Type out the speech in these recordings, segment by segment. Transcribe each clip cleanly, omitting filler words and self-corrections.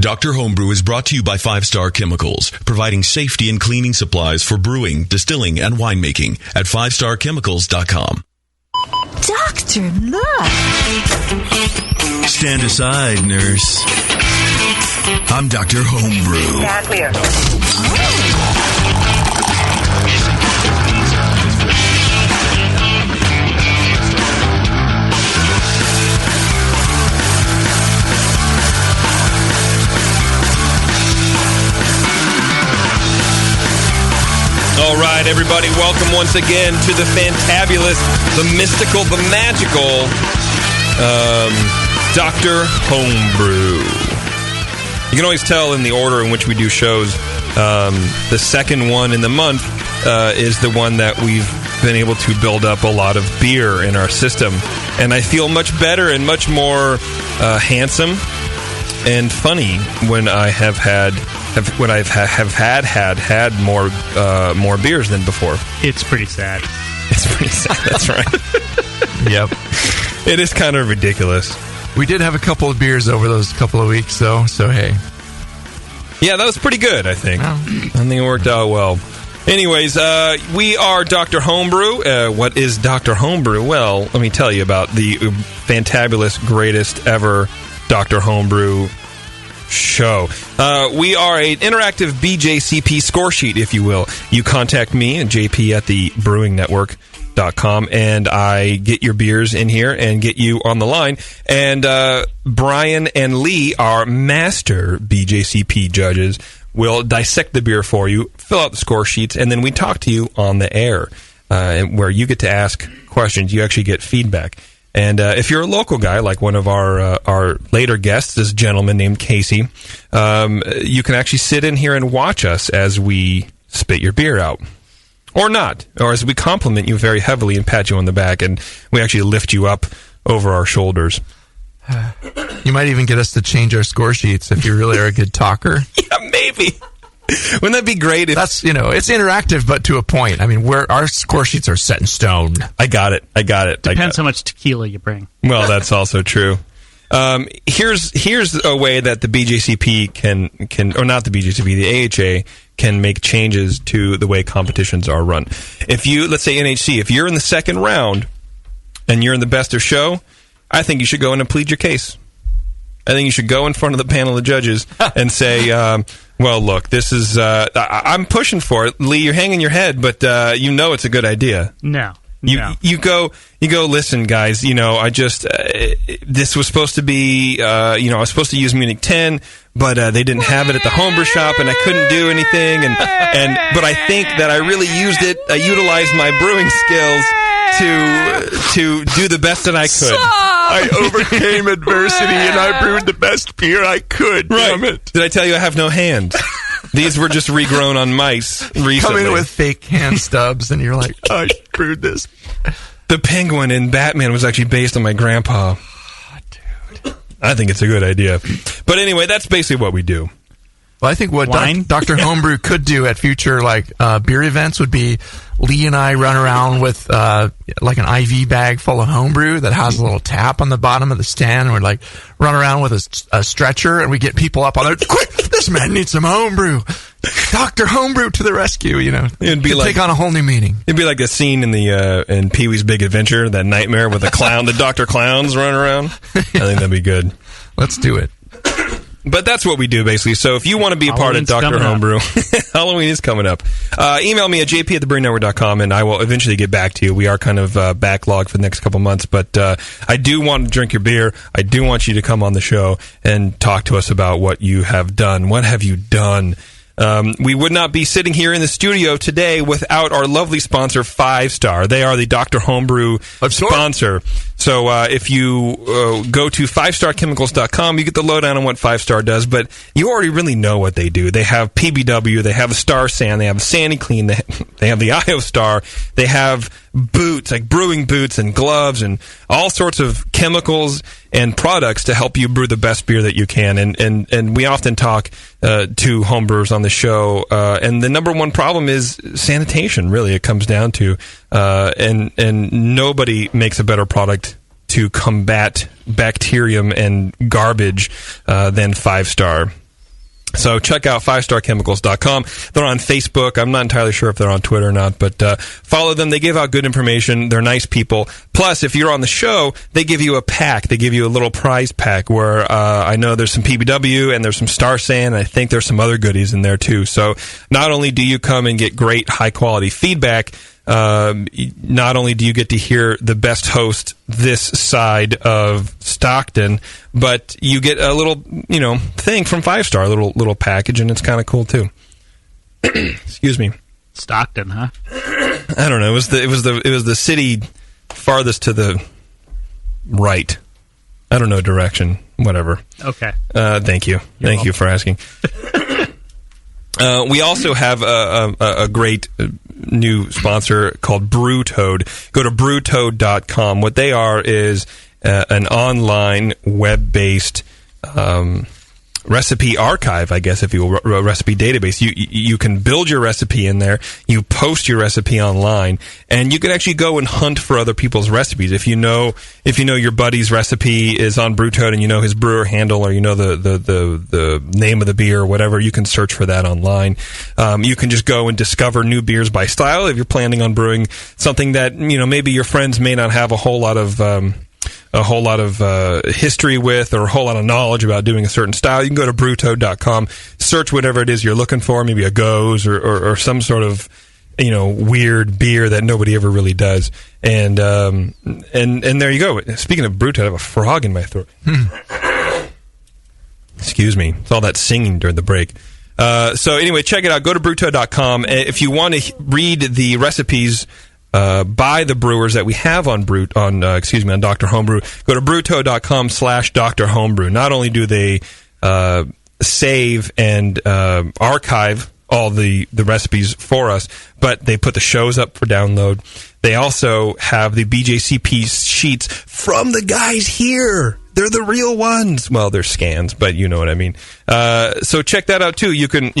Dr. Homebrew is brought to you by 5 Star Chemicals, providing safety and cleaning supplies for brewing, distilling, and winemaking at 5starchemicals.com. Doctor, look! Stand aside, nurse. I'm Dr. Homebrew. Stand clear. All right, everybody, welcome once again to the fantabulous, the mystical, the magical Dr. Homebrew. You can always tell in the order in which we do shows, the second one in the month is the one that we've been able to build up a lot of beer in our system. And I feel much better and much more handsome and funny when I have had more beers than before. It's pretty sad. It's pretty sad. That's right. Yep. It is kind of ridiculous. We did have a couple of beers over those couple of weeks, though, so hey. Yeah, that was pretty good, I think. Oh. I think it worked out well. Anyways, we are Dr. Homebrew. What is Dr. Homebrew? Well, let me tell you about the fantabulous, greatest ever Dr. Homebrew show. We are an interactive BJCP score sheet, if you will. You contact me at jp@thebrewingnetwork.com, and I get your beers in here and get you on the line. And Brian and Lee, our master BJCP judges, will dissect the beer for you, fill out the score sheets, and then we talk to you on the air, where you get to ask questions. You actually get feedback. And if you're a local guy, like one of our later guests, this gentleman named Casey, you can actually sit in here and watch us as we spit your beer out. Or not. Or as we compliment you very heavily and pat you on the back, and we actually lift you up over our shoulders. You might even get us to change our score sheets if you really are a good talker. Yeah, maybe. Wouldn't that be great? If That's, it's interactive, but to a point. I mean, our score sheets are set in stone. I got it. Depends how much tequila you bring. Well, that's also true. Here's a way that the BJCP can, or not the BJCP, the AHA can make changes to the way competitions are run. If you, let's say NHC, if you're in the second round and you're in the best of show, I think you should go in and plead your case. I think you should go in front of the panel of judges and say, well, look, this is, I'm pushing for it. Lee, you're hanging your head, but you know it's a good idea. No. You go, listen, guys, I just, this was supposed to be, I was supposed to use Munich 10, but they didn't have it at the homebrew shop, and I couldn't do anything, but I think that I really I utilized my brewing skills to do the best that I could. I overcame adversity and I brewed the best beer I could. Right. Damn it. Did I tell you I have no hands? These were just regrown on mice recently. Come in with fake hand stubs and you're like, I brewed this. The penguin in Batman was actually based on my grandpa. Oh, dude. I think it's a good idea. But anyway, that's basically what we do. Well, I think what Dr. Homebrew could do at future beer events would be Lee and I run around with like an IV bag full of homebrew that has a little tap on the bottom of the stand, and we're like run around with a stretcher, and we get people up on there. Quick, this man needs some homebrew. Dr. Homebrew to the rescue. It'd be like take on a whole new meaning. It'd be like the scene in in Pee-wee's Big Adventure, that nightmare with the clown, the Dr. Clowns running around. I think that'd be good. Let's do it. But that's what we do, basically. So if you want to be a part of Dr. Homebrew, Halloween is coming up. Email me at jp@thebrewingnetwork.com, and I will eventually get back to you. We are kind of backlogged for the next couple months, but I do want to drink your beer. I do want you to come on the show and talk to us about what you have done. What have you done? We would not be sitting here in the studio today without our lovely sponsor, 5 Star. They are the Dr. Homebrew sponsor. So if you go to 5starchemicals.com, you get the lowdown on what 5 Star does, but you already really know what they do. They have PBW, they have a Star Sand, they have a Sandy Clean, they have the IO Star, they have boots, like brewing boots and gloves and all sorts of chemicals and products to help you brew the best beer that you can. And we often talk to homebrewers on the show, and the number one problem is sanitation, really, it comes down to. And nobody makes a better product to combat bacterium and garbage than 5 Star. So check out 5starchemicals.com. They're on Facebook. I'm not entirely sure if they're on Twitter or not, but follow them. They give out good information. They're nice people. Plus, if you're on the show, they give you a pack. They give you a little prize pack where I know there's some PBW and there's some Star Sand, and I think there's some other goodies in there too. So not only do you come and get great, high-quality feedback, not only do you get to hear the best host this side of Stockton, but you get a little, thing from 5 Star, a little package, and it's kind of cool too. Excuse me. Stockton, huh? I don't know. It was the city farthest to the right. I don't know direction. Whatever. Okay. Thank you. Thank you for asking. We also have a great new sponsor called BrewToad. Go to brewtoad.com. What they are is an online web-based recipe archive, I guess, if you will, recipe database. You can build your recipe in there, you post your recipe online, and you can actually go and hunt for other people's recipes. If you know your buddy's recipe is on BrewToad and you know his brewer handle, or you know the name of the beer or whatever, you can search for that online. You can just go and discover new beers by style if you're planning on brewing something that maybe your friends may not have a whole lot of history with, or a whole lot of knowledge about doing a certain style. You can go to brewtoad.com, search whatever it is you're looking for, maybe a Goes or some sort of weird beer that nobody ever really does, and there you go. Speaking of BrewToad, I have a frog in my throat. Excuse me. It's all that singing during the break. So anyway, check it out. Go to brewtoad.com. If you want to read the recipes by the brewers that we have on Dr. Homebrew, go to brewtoad.com/Dr. Homebrew. Not only do they save and archive all the recipes for us, but they put the shows up for download. They also have the BJCP sheets from the guys here. They're the real ones. Well, they're scans, but you know what I mean. So check that out too. You can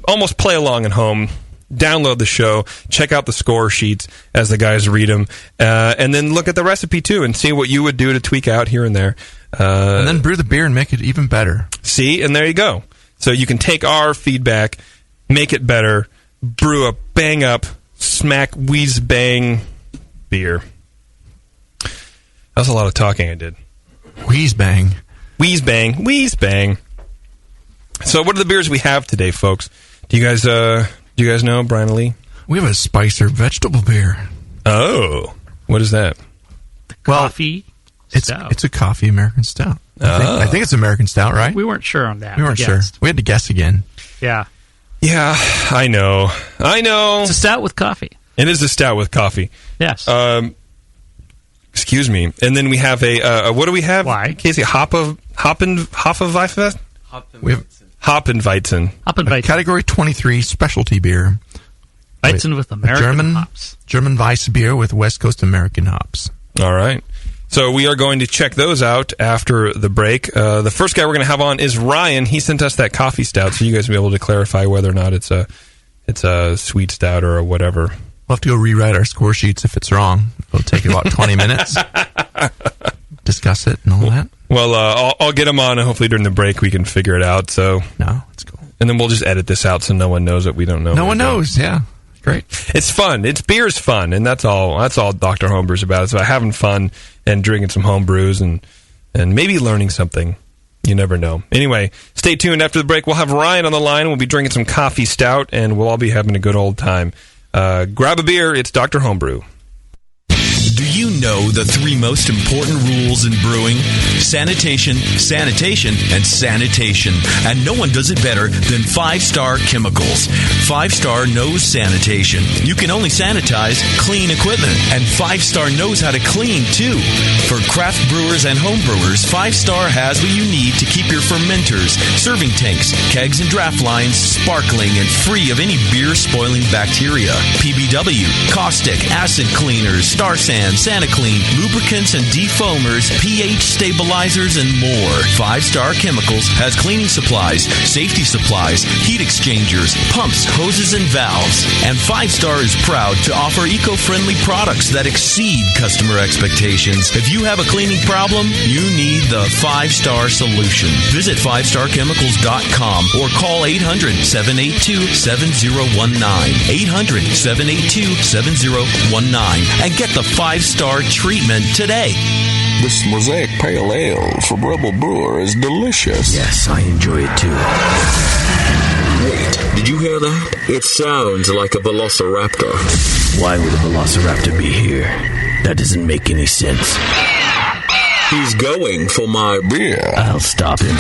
almost play along at home. Download the show, check out the score sheets as the guys read them, and then look at the recipe too and see what you would do to tweak out here and there. And then brew the beer and make it even better. See, and there you go. So you can take our feedback, make it better, brew a bang-up, smack, wheeze, bang beer. That's a lot of talking I did. Wheeze, bang. Wheeze, bang, wheeze, bang. So what are the beers we have today, folks? Do you guys know, Brian Lee? We have a Spicer vegetable beer. Oh, what is that? Coffee stout. It's a coffee American stout. I think it's American stout, right? We weren't sure on that. We weren't sure. We had to guess again. Yeah. Yeah, I know. It's a stout with coffee. It is a stout with coffee. Yes. Excuse me. And then we have a what do we have? Why? Casey, Hopfenweizen? We have Hopfenweizen. Category 23 specialty beer. Weizen with American hops. German Weiss beer with West Coast American hops. All right. So we are going to check those out after the break. The first guy we're going to have on is Ryan. He sent us that coffee stout, so you guys will be able to clarify whether or not it's a sweet stout or whatever. We'll have to go rewrite our score sheets if it's wrong. It'll take about 20 minutes. Discuss it and all that. Well, I'll get him on, and hopefully during the break we can figure it out. So no, it's cool. And then we'll just edit this out so no one knows that we don't know. No one knows. Yeah, great. It's fun. Beer's fun, and that's all. That's all Dr. Homebrew's about. It's about having fun and drinking some home brews and maybe learning something. You never know. Anyway, stay tuned. After the break, we'll have Ryan on the line. We'll be drinking some coffee stout, and we'll all be having a good old time. Grab a beer. It's Dr. Homebrew. Do you know the 3 most important rules in brewing? Sanitation, sanitation, and sanitation. And no one does it better than 5-Star Chemicals. 5-Star knows sanitation. You can only sanitize clean equipment. And 5-Star knows how to clean, too. For craft brewers and home brewers, 5-Star has what you need to keep your fermenters, serving tanks, kegs, and draft lines sparkling and free of any beer-spoiling bacteria. PBW, caustic, acid cleaners, Star Sand, Santa clean, lubricants and defoamers, pH stabilizers, and more. 5-Star Chemicals has cleaning supplies, safety supplies, heat exchangers, pumps, hoses, and valves. And 5-Star is proud to offer eco-friendly products that exceed customer expectations. If you have a cleaning problem, you need the 5-Star solution. Visit 5starchemicals.com or call 800-782-7019. 800-782-7019 and get the 5-Star treatment today. This Mosaic Pale Ale from Rebel Brewer is delicious. Yes, I enjoy it too. Wait, did you hear that? It sounds like a velociraptor. Why would a velociraptor be here? That doesn't make any sense. He's going for my beer. I'll stop him.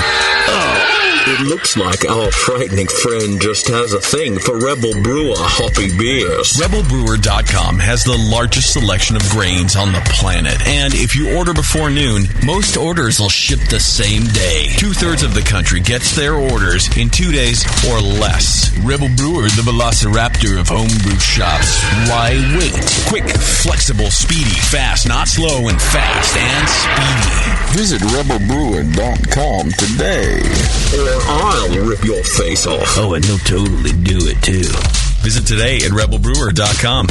It looks like our frightening friend just has a thing for Rebel Brewer Hoppy beers. RebelBrewer.com has the largest selection of grains on the planet. And if you order before noon, most orders will ship the same day. 2/3 of the country gets their orders in 2 days or less. Rebel Brewer, the velociraptor of homebrew shops. Why wait? Quick, flexible, speedy, fast, not slow, and fast, and speedy. Visit RebelBrewer.com today. I'll rip your face off. Oh, and he'll totally do it, too. Visit today at RebelBrewer.com.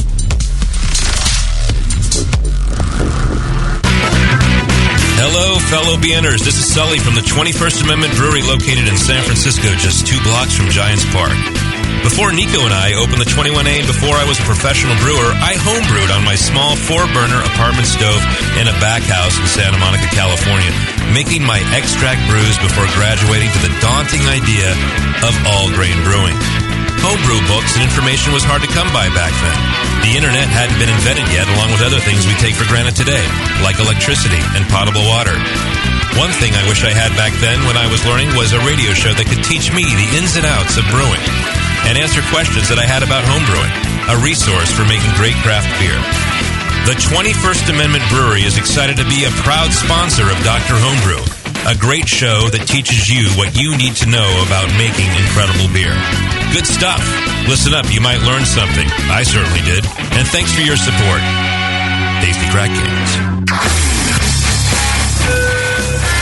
Hello, fellow BNers. This is Sully from the 21st Amendment Brewery located in San Francisco, just 2 blocks from Giants Park. Before Nico and I opened the 21A and before I was a professional brewer, I homebrewed on my small 4-burner apartment stove in a back house in Santa Monica, California, making my extract brews before graduating to the daunting idea of all-grain brewing. Homebrew books and information was hard to come by back then. The internet hadn't been invented yet, along with other things we take for granted today, like electricity and potable water. One thing I wish I had back then when I was learning was a radio show that could teach me the ins and outs of brewing and answer questions that I had about homebrewing, a resource for making great craft beer. The 21st Amendment Brewery is excited to be a proud sponsor of Dr. Homebrew, a great show that teaches you what you need to know about making incredible beer. Good stuff. Listen up, you might learn something. I certainly did. And thanks for your support. Tasty Crack Kings.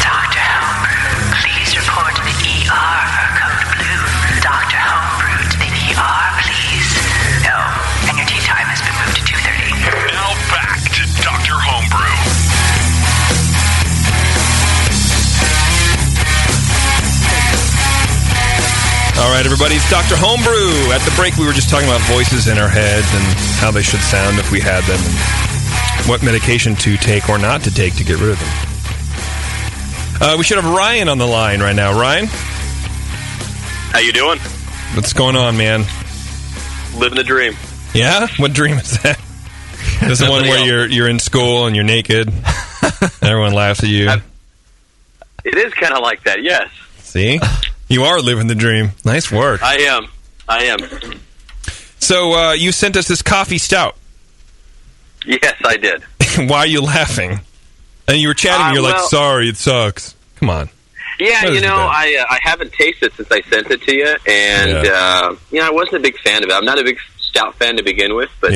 Dr. Homebrew, please report to the ER for code blue. Dr. Homebrew to the ER, please. Oh, and your tea time has been moved to 2:30. Now back to Dr. Homebrew. All right, everybody, it's Dr. Homebrew. At the break, we were just talking about voices in our heads and how they should sound if we had them and what medication to take or not to take to get rid of them. We should have Ryan on the line right now. Ryan? How you doing? What's going on, man? Living the dream. Yeah? What dream is that? Is the one where you're in school and you're naked? Everyone laughs at you. It is kind of like that, yes. See? You are living the dream. Nice work. I am. So, you sent us this coffee stout. Yes, I did. Why are you laughing? And you were chatting, you're like, sorry, it sucks. Come on. Yeah, I haven't tasted it since I sent it to you, and, I wasn't a big fan of it. I'm not a big stout fan to begin with, but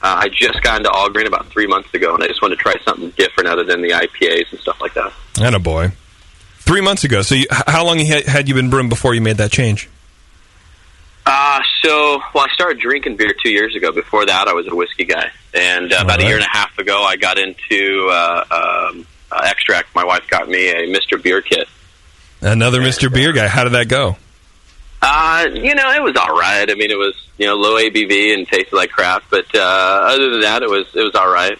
I just got into all grain about 3 months ago, and I just wanted to try something different other than the IPAs and stuff like that. Attaboy. 3 months ago. So how long had you been brewing before you made that change? I started drinking beer 2 years ago. Before that, I was a whiskey guy. And about a year and a half ago, I got into extract. My wife got me a Mr. Beer kit. Another Mr. Beer guy. How did that go? It was all right. I mean, it was, low ABV and tasted like craft. But other than that, it was all right.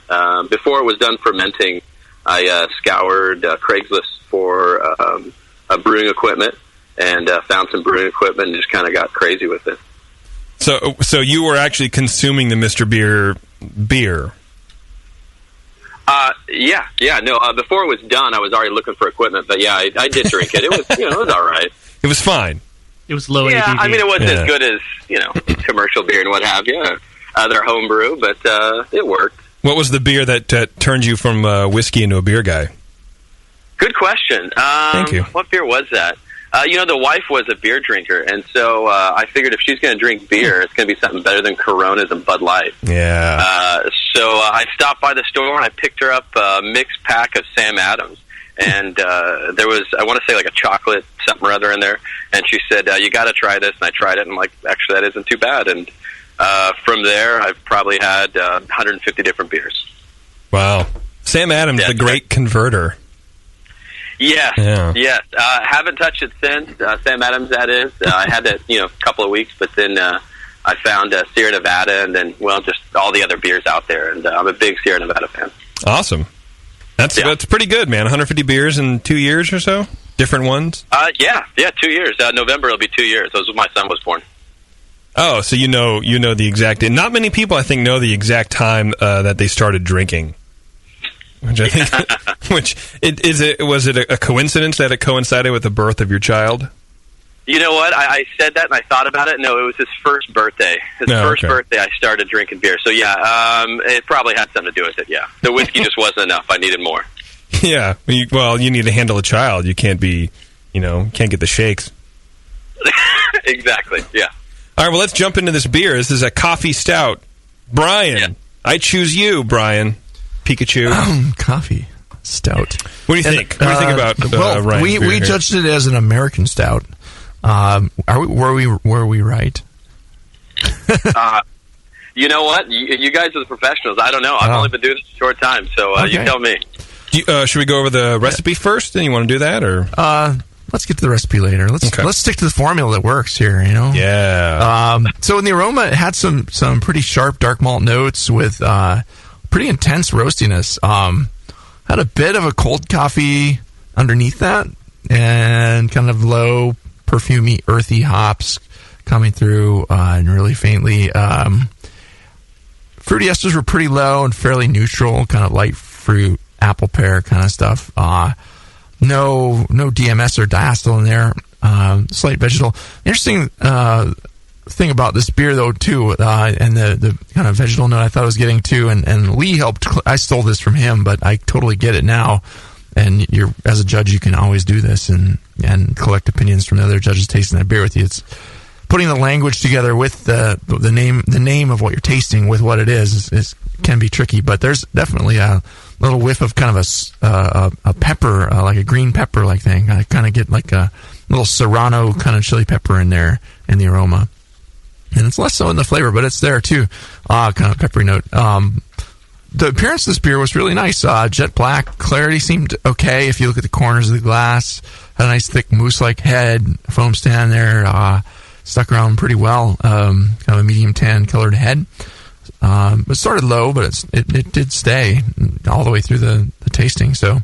Before it was done fermenting, I scoured Craigslist for brewing equipment and found some brewing equipment and just kind of got crazy with it. So you were actually consuming the Mr. Beer beer? Before it was done, I was already looking for equipment, but yeah, I did drink it. It was, it was all right. It was fine. It was low ABV. Yeah, I mean, it wasn't as good as, commercial beer and what have you. They're homebrew, but it worked. What was the beer that turned you from whiskey into a beer guy? Good question. Thank you. What beer was that? The wife was a beer drinker, and so I figured if she's going to drink beer, it's going to be something better than Coronas and Bud Light. Yeah. So I stopped by the store and I picked her up a mixed pack of Sam Adams. And there was, I want to say, like a chocolate something or other in there. And she said, you got to try this. And I tried it, and I'm like, actually, that isn't too bad. And from there, I've probably had 150 different beers. Wow. Sam Adams, the great converter. Yes, yes. Haven't touched it since. Sam Adams, that is. I had it, a couple of weeks, but then I found Sierra Nevada and then, just all the other beers out there. And I'm a big Sierra Nevada fan. Awesome. That's pretty good, man. 150 beers in 2 years or so? Different ones? Yeah, 2 years. November will be 2 years. That was when my son was born. Oh, so you know the exact... Not many people, I think, know the exact time that they started drinking. Which I think... was it a coincidence that it coincided with the birth of your child? You know what? I said that and I thought about it. No, it was his first birthday. First birthday I started drinking beer. So, it probably had something to do with it, yeah. The whiskey just wasn't enough. I needed more. Yeah. You need to handle a child. You can't be, can't get the shakes. Exactly, yeah. All right, well, let's jump into this beer. This is a coffee stout. Brian, I choose you, Brian. Pikachu. Coffee stout. What do you think? What do you think about Ryan's beer we judged it as an American stout. Were we right? You know what? You guys are the professionals. I don't know. I've only been doing this a short time, so you tell me. Should we go over the recipe first? Then you want to do that, or let's get to the recipe later. Let's stick to the formula that works here. Yeah. So in the aroma, it had some pretty sharp dark malt notes with pretty intense roastiness. Had a bit of a cold coffee underneath that, and kind of low, perfumey, earthy hops coming through and really faintly. Fruity esters were pretty low and fairly neutral, kind of light fruit, apple pear kind of stuff. No DMS or diacetyl in there. Slight vegetal. Interesting thing about this beer, though, too, and the kind of vegetal note I thought I was getting to, and Lee helped. I stole this from him, but I totally get it now. And as a judge, you can always do this and collect opinions from the other judges tasting that beer with you. It's putting the language together with the name of what you're tasting with what it is can be tricky. But there's definitely a little whiff of kind of a pepper, like a green pepper like thing. I kind of get like a little serrano kind of chili pepper in there in the aroma. And it's less so in the flavor, but it's there too. Kind of peppery note. The appearance of this beer was really nice. Jet black. Clarity seemed okay if you look at the corners of the glass. Had a nice thick mousse-like head. Foam stand there. Stuck around pretty well. Kind of a medium tan colored head. It started low, but it did stay all the way through the tasting. So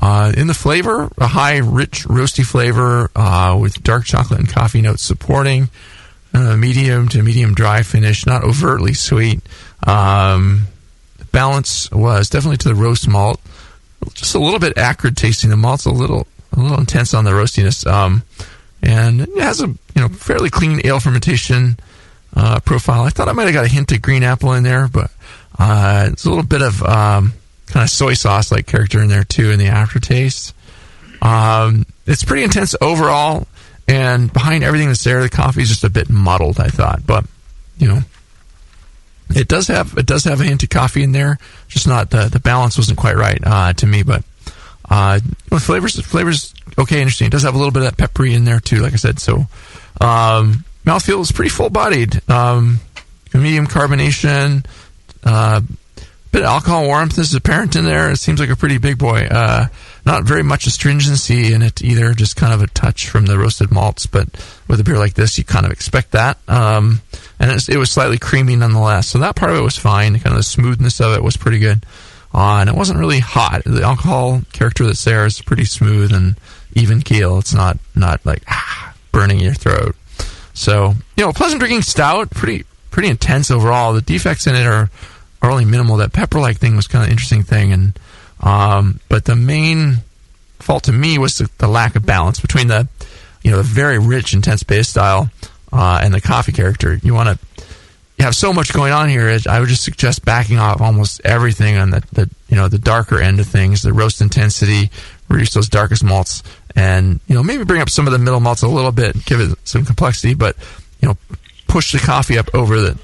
in the flavor, a high, rich, roasty flavor with dark chocolate and coffee notes supporting. Medium to medium dry finish. Not overtly sweet. Balance was definitely to the roast malt, just a little bit acrid tasting. The malt's a little intense on the roastiness, and it has a fairly clean ale fermentation profile. I thought I might have got a hint of green apple in there, but it's a little bit of kind of soy sauce like character in there too in the aftertaste. It's pretty intense overall, and behind everything that's there, the coffee is just a bit muddled, I thought, but It does have a hint of coffee in there, just not the balance wasn't quite right to me. But flavors okay, interesting. It does have a little bit of that peppery in there too, like I said. So mouthfeel is pretty full bodied, medium carbonation, bit of alcohol warmth is apparent in there. It seems like a pretty big boy. Not very much astringency in it either, just kind of a touch from the roasted malts. But with a beer like this, you kind of expect that. And it was slightly creamy nonetheless. So that part of it was fine. Kind of the smoothness of it was pretty good. And it wasn't really hot. The alcohol character that's there is pretty smooth and even keel. It's not like burning your throat. So, pleasant drinking stout, pretty intense overall. The defects in it are only minimal. That pepper-like thing was kind of an interesting thing. And but the main fault to me was the lack of balance between the very rich, intense base style and the coffee character. You have so much going on here. I would just suggest backing off almost everything on the darker end of things, the roast intensity, reduce those darkest malts, and maybe bring up some of the middle malts a little bit, give it some complexity, but push the coffee up over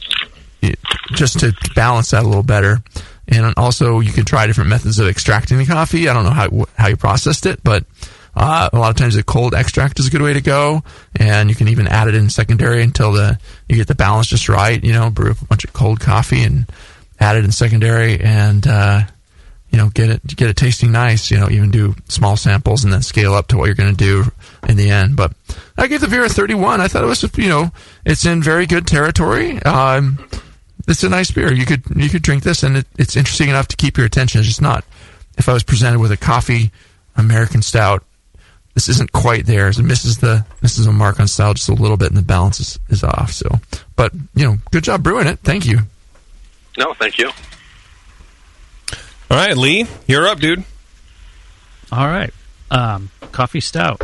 just to balance that a little better. And also, you can try different methods of extracting the coffee. I don't know how you processed it, but a lot of times a cold extract is a good way to go. And you can even add it in secondary until you get the balance just right. Brew up a bunch of cold coffee and add it in secondary, and get it tasting nice. Even do small samples and then scale up to what you're going to do in the end. But I gave the beer a 31. I thought it was, it's in very good territory. It's a nice beer. You could drink this, and it's interesting enough to keep your attention. It's just not. If I was presented with a coffee American stout, this isn't quite there. It misses a mark on style just a little bit, and the balance is off. So, but good job brewing it. Thank you. No, thank you. All right, Lee, you're up, dude. All right, coffee stout.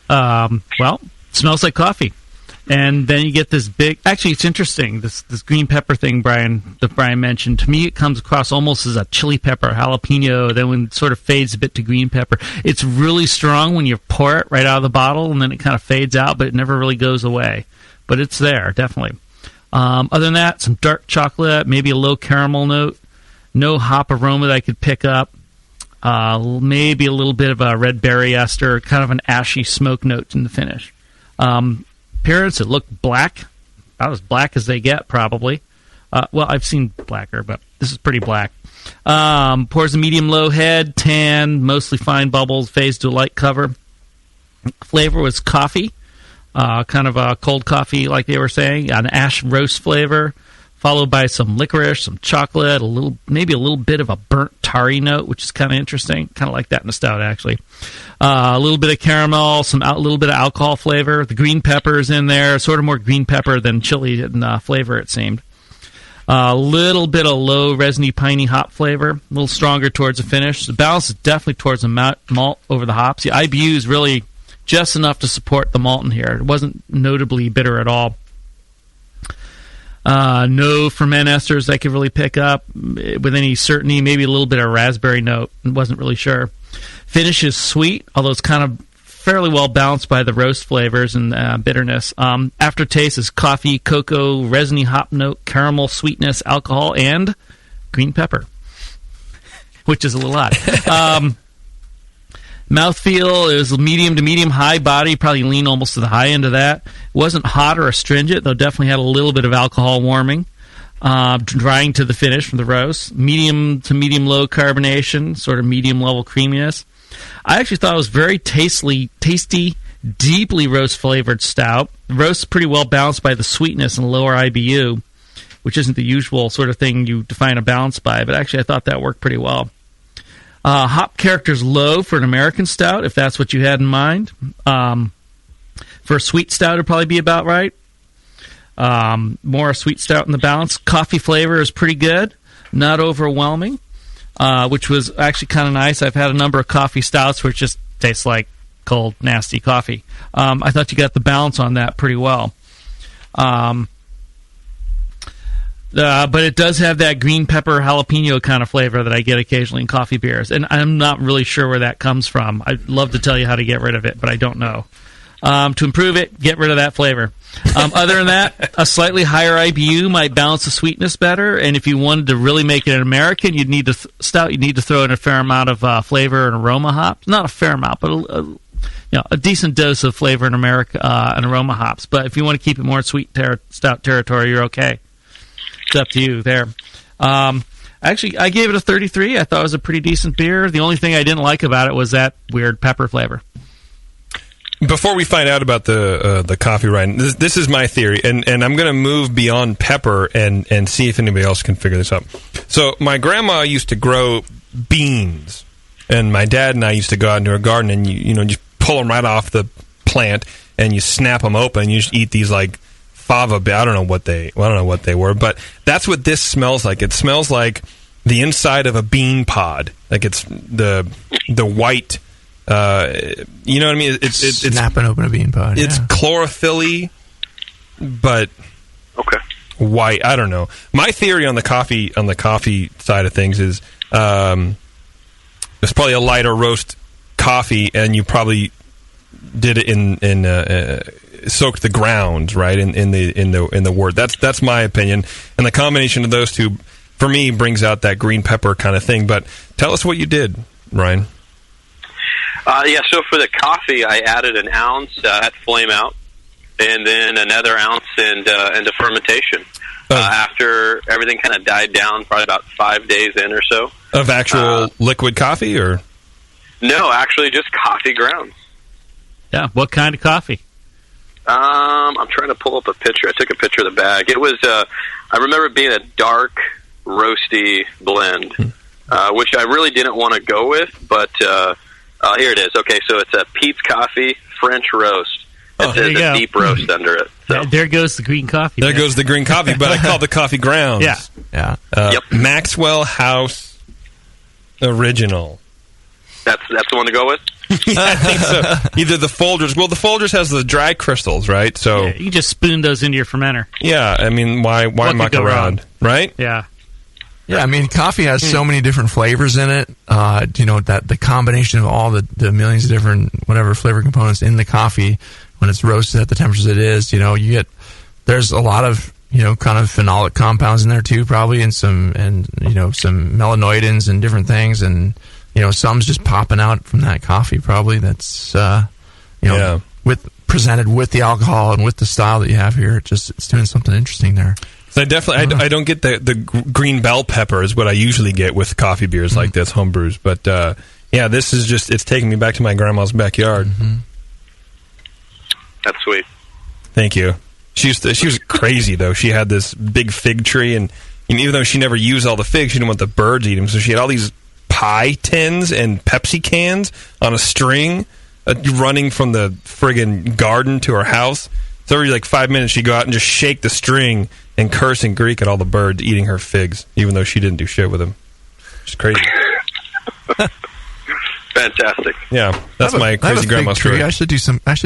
Well, smells like coffee. And then you get this big... Actually, it's interesting, this green pepper thing that Brian mentioned. To me, it comes across almost as a chili pepper, jalapeno, then when it sort of fades a bit to green pepper. It's really strong when you pour it right out of the bottle, and then it kind of fades out, but it never really goes away. But it's there, definitely. Other than that, some dark chocolate, maybe a low caramel note, no hop aroma that I could pick up, maybe a little bit of a red berry ester, kind of an ashy smoke note in the finish. Appearance, it looked black, about as black as they get, probably. Well, I've seen blacker, but this is pretty black. Pours a medium-low head, tan, mostly fine bubbles, fades to a light cover. Flavor was coffee, kind of a cold coffee, like they were saying, an ash roast flavor, followed by some licorice, some chocolate, maybe a little bit of a burnt tarry note, which is kind of interesting. Kind of like that in a stout, actually. A little bit of caramel, a little bit of alcohol flavor. The green pepper is in there, sort of more green pepper than chili in flavor, it seemed. A little bit of low, resiny, piney hop flavor, a little stronger towards the finish. The balance is definitely towards the malt over the hops. The IBU is really just enough to support the malt in here. It wasn't notably bitter at all. No ferment esters I could really pick up with any certainty. Maybe a little bit of raspberry note. Wasn't really sure. Finish is sweet, although it's kind of fairly well balanced by the roast flavors and bitterness. Aftertaste is coffee, cocoa, resiny hop note, caramel, sweetness, alcohol, and green pepper, which is a little odd. Mouthfeel is medium to medium high body, probably lean almost to the high end of that. It wasn't hot or astringent, though definitely had a little bit of alcohol warming. Drying to the finish from the roast. Medium to medium low carbonation, sort of medium level creaminess. I actually thought it was very tasty, deeply roast flavored stout. The roast is pretty well balanced by the sweetness and lower IBU, which isn't the usual sort of thing you define a balance by, but actually I thought that worked pretty well. Hop character's low for an American stout, if that's what you had in mind. For a sweet stout, it'd probably be about right. More a sweet stout in the balance. Coffee flavor is pretty good, not overwhelming, which was actually kind of nice. I've had a number of coffee stouts where it just tastes like cold, nasty coffee. I thought you got the balance on that pretty well. But it does have that green pepper jalapeno kind of flavor that I get occasionally in coffee beers, and I'm not really sure where that comes from. I'd love to tell you how to get rid of it, but I don't know. To improve it, get rid of that flavor. Other than that, a slightly higher IBU might balance the sweetness better, and if you wanted to really make it an American, you'd need to throw in a fair amount of flavor and aroma hops. Not a fair amount, but a decent dose of flavor and and aroma hops. But if you want to keep it more sweet stout territory, you're okay. It's up to you there. Actually, I gave it a 33. I thought it was a pretty decent beer. The only thing I didn't like about it was that weird pepper flavor. Before we find out about the coffee, Ryan, this is my theory, and I'm going to move beyond pepper and see if anybody else can figure this out. So my grandma used to grow beans, and my dad and I used to go out into her garden, and you just pull them right off the plant, and you snap them open, and you just eat these like fava. I don't know what they were, but that's what this smells like. It smells like the inside of a bean pod, like it's the white. You know what I mean? It's snapping open a bean pod. It's chlorophyll-y, but white. I don't know. My theory on the coffee side of things is it's probably a lighter roast coffee, and you probably did it in soaked the ground, right, in the wort. That's my opinion, and the combination of those two, for me, brings out that green pepper kind of thing. But tell us what you did, Ryan. So for the coffee, I added an ounce at flame out, and then another ounce into fermentation. After everything kind of died down, probably about 5 days in or so. Of actual liquid coffee, or? No, actually just coffee grounds. Yeah, what kind of coffee? I'm trying to pull up a picture. I took a picture of the bag. It was, I remember it being a dark, roasty blend, which I really didn't want to go with, but here it is. Okay, so it's a Pete's Coffee French roast. It says a deep roast under it. So. There goes the green coffee. There goes the green coffee, but I call the coffee grounds. Yeah. Yep. Maxwell House Original. That's the one to go with? I think so. Either the Folgers. Well, the Folgers has the dry crystals, right? So you just spoon those into your fermenter. Yeah, I mean, why muck around, right? Yeah. Yeah, I mean, coffee has so many different flavors in it. That the combination of all the millions of different whatever flavor components in the coffee when it's roasted at the temperatures it is, there's a lot of kind of phenolic compounds in there too, probably, and some melanoidins and different things, and some's just popping out from that coffee probably. That's presented with the alcohol and with the style that you have here. It's doing something interesting there. So I don't get the green bell pepper is what I usually get with coffee beers like this, homebrews. But this is it's taking me back to my grandma's backyard. Mm-hmm. That's sweet. Thank you. She was crazy though. She had this big fig tree, and even though she never used all the figs, she didn't want the birds eating them. So she had all these pie tins and Pepsi cans on a string running from the friggin' garden to her house. So every 5 minutes she'd go out and just shake the string and curse in Greek at all the birds eating her figs, even though she didn't do shit with them. It's crazy. Fantastic. Yeah, that's my crazy grandma story. I should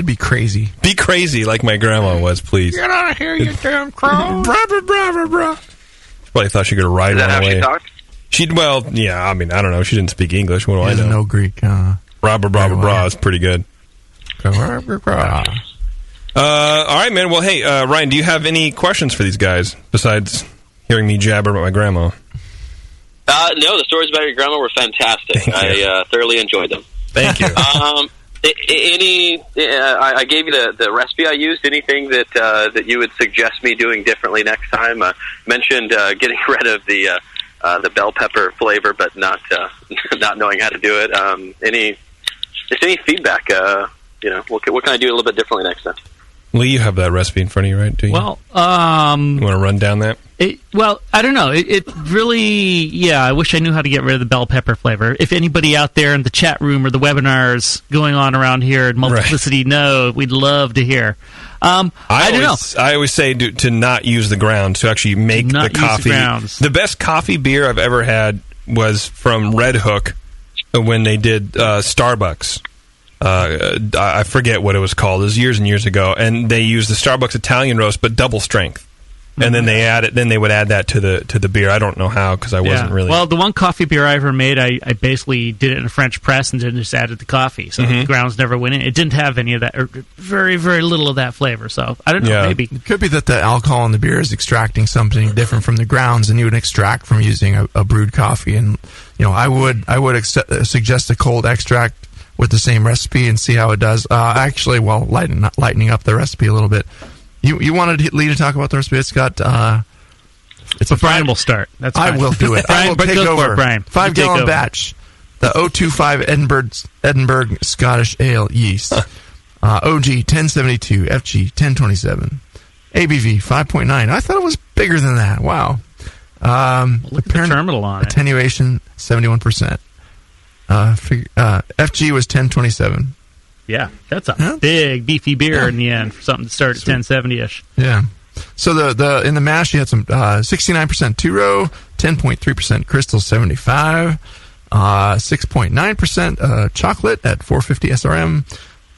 be crazy. Be crazy like my grandma was, please. Get out of here, you damn crow. She probably thought she could ride one away. Is that how she talked? I mean, I don't know. She didn't speak English. What do I know? No Greek. Bra is pretty good. All right, man. Well, hey, Ryan, do you have any questions for these guys besides hearing me jabber about my grandma? No, the stories about your grandma were fantastic. I thoroughly enjoyed them. Thank you. I gave you the recipe I used. Anything that you would suggest me doing differently next time? Mentioned getting rid of the bell pepper flavor, but not knowing how to do it. Any feedback? What can I do a little bit differently next time? Lee, you have that recipe in front of you, right? Do you? Well, you want to run down that? I don't know. It really, I wish I knew how to get rid of the bell pepper flavor. If anybody out there in the chat room or the webinars going on around here at Multiplicity know, we'd love to hear. I don't know. I always say to not use the grounds, to actually make the coffee. The best coffee beer I've ever had was from Red Hook when they did Starbucks. I forget what it was called. It was years and years ago, and they used the Starbucks Italian roast, but double strength. And then they would add that to the beer. I don't know how, because I wasn't really. Well, the one coffee beer I ever made, I basically did it in a French press and then just added the coffee. So the grounds never went in. It didn't have any of that, or very, very little of that flavor. So I don't know. Maybe it could be that the alcohol in the beer is extracting something different from the grounds than you would extract from using a brewed coffee. And I would suggest a cold extract with the same recipe and see how it does. Actually, lightening up the recipe a little bit. You wanted Lee to talk about the recipe. It's got. Brian will start. That's fine. I will do it. I will take over. Brian. 5-gallon batch. The 025 Edinburgh Scottish Ale yeast. OG 1072, FG 1027, ABV 5.9. I thought it was bigger than that. Wow. Look at the terminal on it. Attenuation 71%. FG was 1027. Yeah, that's a big, beefy beer in the end for something to start at 1070-ish. Yeah. So the in the mash you had some 69% two-row, 10.3% crystal 75, 6.9% chocolate at 450 SRM,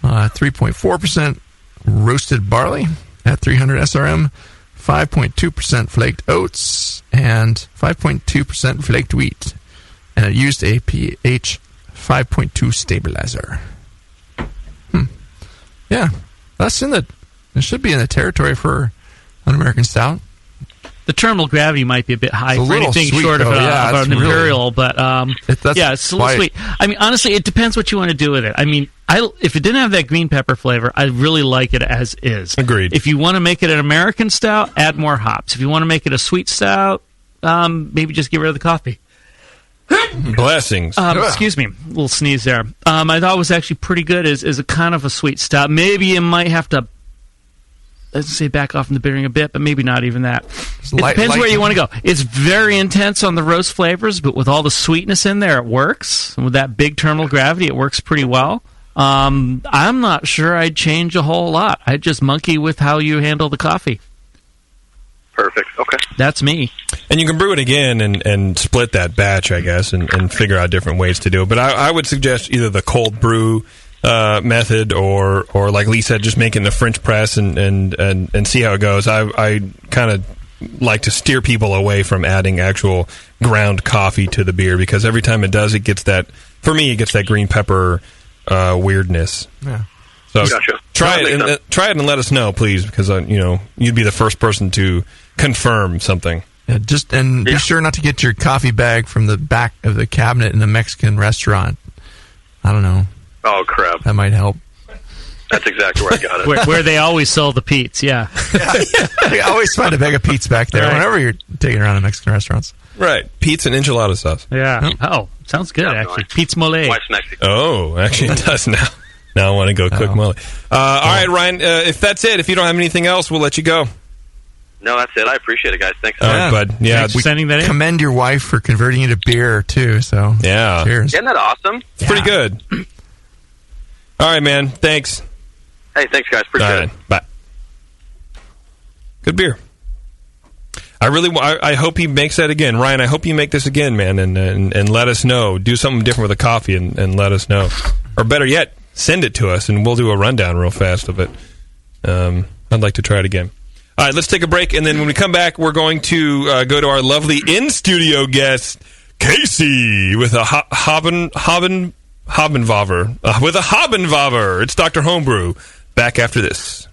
3.4% roasted barley at 300 SRM, 5.2% flaked oats, and 5.2% flaked wheat. And it used a pH 5.2 stabilizer. Yeah, it should be in the territory for an American stout. The terminal gravity might be a bit high for anything sweet, short of an imperial, really, but it's a little sweet. I mean, honestly, it depends what you want to do with it. I mean, if it didn't have that green pepper flavor, I really like it as is. Agreed. If you want to make it an American stout, add more hops. If you want to make it a sweet stout, maybe just get rid of the coffee. Blessings. Excuse me, a little sneeze there. I thought it was actually pretty good as a kind of a sweet stout. Maybe you might have to, let's say, back off from the bittering a bit, but maybe not even that. It depends where you want to go. It's very intense on the roast flavors, but with all the sweetness in there, it works. And with that big terminal gravity, it works pretty well. I'm not sure I'd change a whole lot. I'd just monkey with how you handle the coffee. Perfect. Okay. That's me. And you can brew it again and split that batch, I guess, and figure out different ways to do it. But I would suggest either the cold brew method or like Lee said, just make it in a French press and see how it goes. I kind of like to steer people away from adding actual ground coffee to the beer, because every time it does, it gets that green pepper weirdness. Yeah. So gotcha. try it and let us know, please, because you'd be the first person to confirm something. Yeah, be sure not to get your coffee bag from the back of the cabinet in a Mexican restaurant. I don't know. Oh, crap. That might help. That's exactly where I got it. where they always sell the Pete's, yeah. You always find a bag of Pete's back there whenever you're taking around to Mexican restaurants. Right. Pete's and enchilada sauce. Yeah. Oh, sounds good, actually. Pete's mole. Wife's Mexican. Oh, actually it does now. Now I want to go cook mole. All right, Ryan, if that's it, if you don't have anything else, we'll let you go. No, that's it. I appreciate it, guys. Thanks. All right, bud. Yeah, thanks for sending that in. Commend your wife for converting you to beer, too. So yeah. Cheers. Isn't that awesome? It's pretty good. All right, man. Thanks. Hey, thanks, guys. Appreciate it. Bye. Good beer. I hope he makes that again. Ryan, I hope you make this again, man, and let us know. Do something different with the coffee and let us know. Or better yet, send it to us, and we'll do a rundown real fast of it. I'd like to try it again. All right, let's take a break, and then when we come back, we're going to go to our lovely in-studio guest, Casey, with a Hobbenvaver. With a Hobbenvaver. It's Dr. Homebrew. Back after this.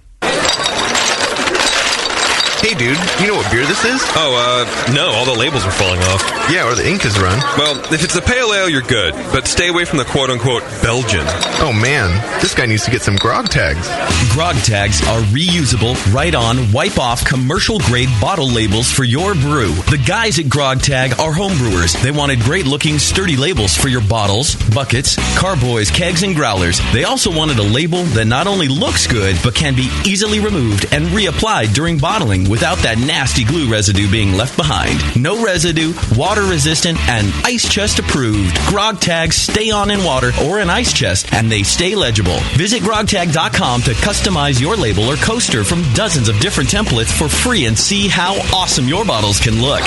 Hey, dude, you know what beer this is? Oh, no, all the labels are falling off. Yeah, or the ink is run. Well, if it's a pale ale, you're good, but stay away from the quote-unquote Belgian. Oh, man, this guy needs to get some grog tags. Grog tags are reusable, write-on, wipe-off, commercial-grade bottle labels for your brew. The guys at Grog Tag are homebrewers. They wanted great-looking, sturdy labels for your bottles, buckets, carboys, kegs, and growlers. They also wanted a label that not only looks good, but can be easily removed and reapplied during bottling without that nasty glue residue being left behind. No residue, water-resistant, and ice chest approved. Grog tags stay on in water or an ice chest, and they stay legible. Visit grogtag.com to customize your label or coaster from dozens of different templates for free and see how awesome your bottles can look.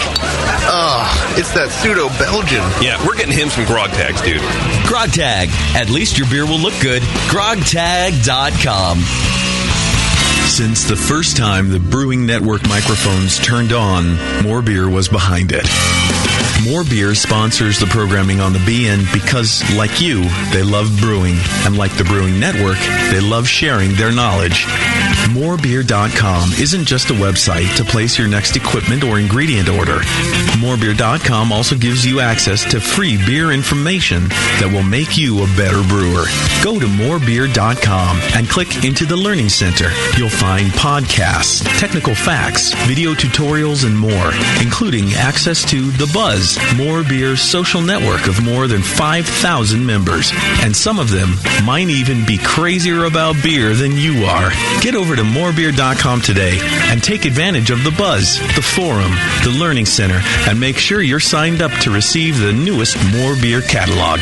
It's that pseudo-Belgian. Yeah, we're getting him some grog tags, dude. Grog Tag. At least your beer will look good. grogtag.com. Since the first time the Brewing Network microphones turned on, More Beer was behind it. More Beer sponsors the programming on the BN because, like you, they love brewing. And like the Brewing Network, they love sharing their knowledge. Morebeer.com isn't just a website to place your next equipment or ingredient order. Morebeer.com also gives you access to free beer information that will make you a better brewer. Go to morebeer.com and click into the Learning Center. You'll find podcasts, technical facts, video tutorials, and more, including access to The Buzz, More Beer's social network of more than 5,000 members. And some of them might even be crazier about beer than you are. Get over to morebeer.com today and take advantage of The Buzz, the forum, the Learning Center, and make sure you're signed up to receive the newest More Beer catalog.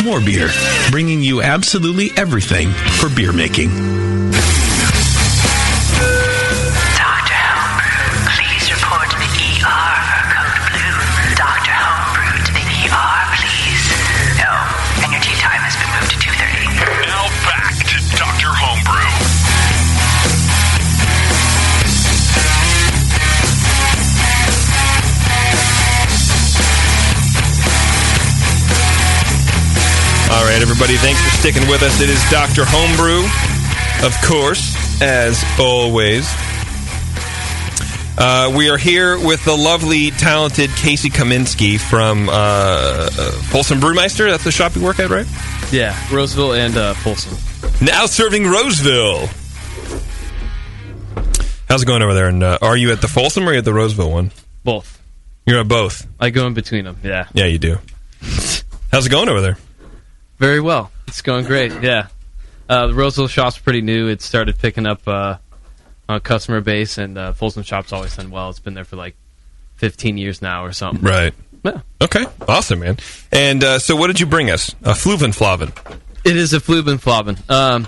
More Beer, bringing you absolutely everything for beer making. Dr. Homebrew, please report to the ER for code blue. Dr. Homebrew to the ER, please. Oh, and your tea time has been moved to 2:30. Now back to Dr. Homebrew. All right, everybody, thanks for sticking with us. It is Dr. Homebrew. of course, as always. We are here with the lovely, talented Casey Kaminsky from Folsom Brewmeister. That's the shop you work at, right? Yeah, Roseville and Folsom. Now serving Roseville. How's it going over there? And are you at the Folsom or are you at the Roseville one? Both. You're at both? I go in between them, yeah. Yeah, you do. How's it going over there? Very well. It's going great, yeah. The Roseville shop's pretty new. It started picking up on a customer base, and Folsom shop's always done well. It's been there for like 15 years now or something. Right. Yeah. Okay. Awesome, man. And so what did you bring us? A Fluvenflaven. It is a Fluvenflaven.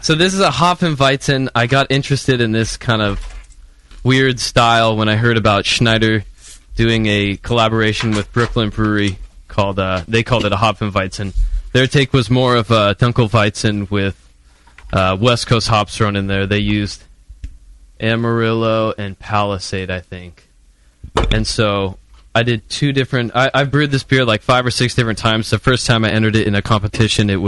So this is a Hopfenweizen. I got interested in this kind of weird style when I heard about Schneider doing a collaboration with Brooklyn Brewery called they called it a Hopfenweizen. Their take was more of a Dunkelweizen with West Coast hops thrown in there. They used Amarillo and Palisade, I think. And so I did two different... I've brewed this beer like 5 or 6 different times. The first time I entered it in a competition, it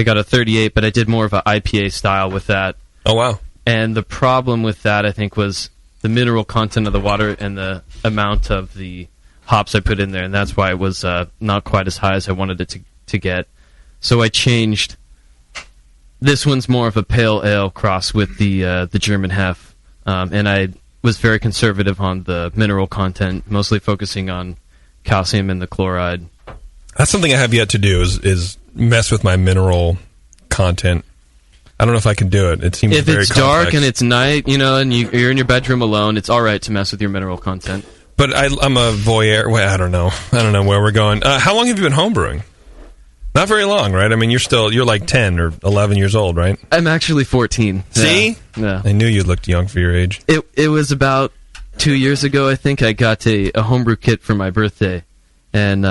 got a 38, but I did more of an IPA style with that. Oh, wow. And the problem with that, I think, was the mineral content of the water and the amount of the hops I put in there, and that's why it was not quite as high as I wanted it to get. So I changed. This one's more of a pale ale cross with the German Hefe, and I was very conservative on the mineral content, mostly focusing on calcium and the chloride. That's something I have yet to do is mess with my mineral content. I don't know if I can do it. It seems very complex. If it's dark and it's night, and you're in your bedroom alone, it's all right to mess with your mineral content. But I'm a voyeur. Well, I don't know where we're going. How long have you been homebrewing? Not very long, right? I mean, you're like 10 or 11 years old, right? I'm actually 14. See? Yeah. I knew you looked young for your age. It was about 2 years ago, I think, I got a homebrew kit for my birthday. And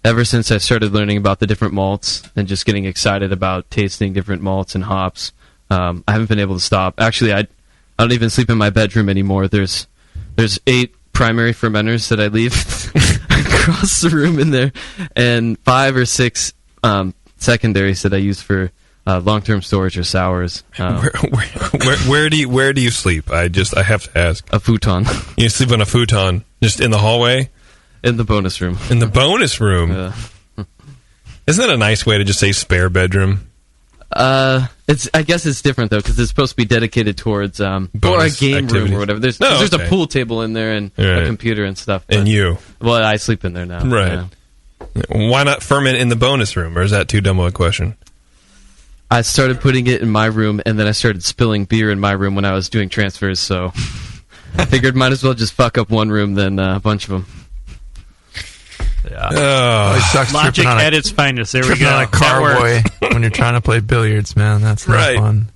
ever since I started learning about the different malts and just getting excited about tasting different malts and hops, I haven't been able to stop. Actually, I don't even sleep in my bedroom anymore. There's 8 primary fermenters that I leave across the room in there, and 5 or 6 secondaries that I use for long-term storage or sours. Where do you sleep? I have to ask. A futon. You sleep on a futon, just in the hallway? In the bonus room. In the bonus room? Yeah. Isn't that a nice way to just say spare bedroom? I guess it's different, though, because it's supposed to be dedicated towards or a game room or whatever. There's a pool table in there and a computer and stuff. And you? Well, I sleep in there now. Right. Yeah. Why not ferment in the bonus room, or is that too dumb of a question? I started putting it in my room, and then I started spilling beer in my room when I was doing transfers, so I figured might as well just fuck up one room than a bunch of them. Yeah. Logic at its finest. There we go. On a carboy when you're trying to play billiards, man. That's not fun.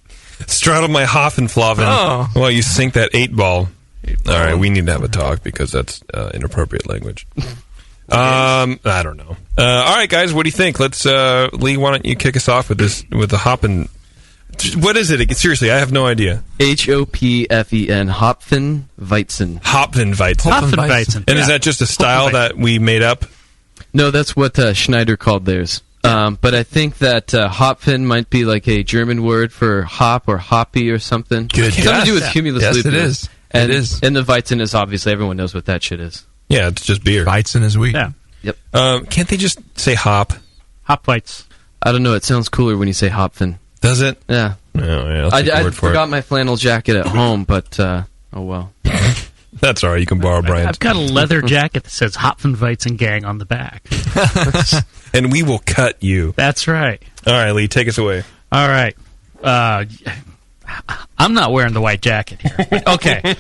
Straddle my Hoffenflaven while you sink that 8-ball. All right, we need to have a talk because that's inappropriate language. I don't know. All right, guys, what do you think? Let's Lee, why don't you kick us off with the Hoppen? What is it? Seriously, I have no idea. Hopfen, Hopfenweizen. Hopfenweizen. And is that just a style that we made up? No, that's what Schneider called theirs. But I think that Hopfen might be like a German word for hop or hoppy or something. Good. Something to do with cumulus lupus. Yes, it is. And, it is. And the Weizen is obviously, everyone knows what that shit is. Yeah, it's just beer. Weizen is wheat. Yeah. Yep. Can't they just say hop? Hopweiz. I don't know. It sounds cooler when you say Hopfen. Does it? Yeah. Oh, yeah, I forgot my flannel jacket at home, but oh well. That's all right. You can borrow Brian's. I've got a leather jacket that says Hopfenweizen Gang on the back. And we will cut you. That's right. All right, Lee, take us away. All right. I'm not wearing the white jacket here. Okay.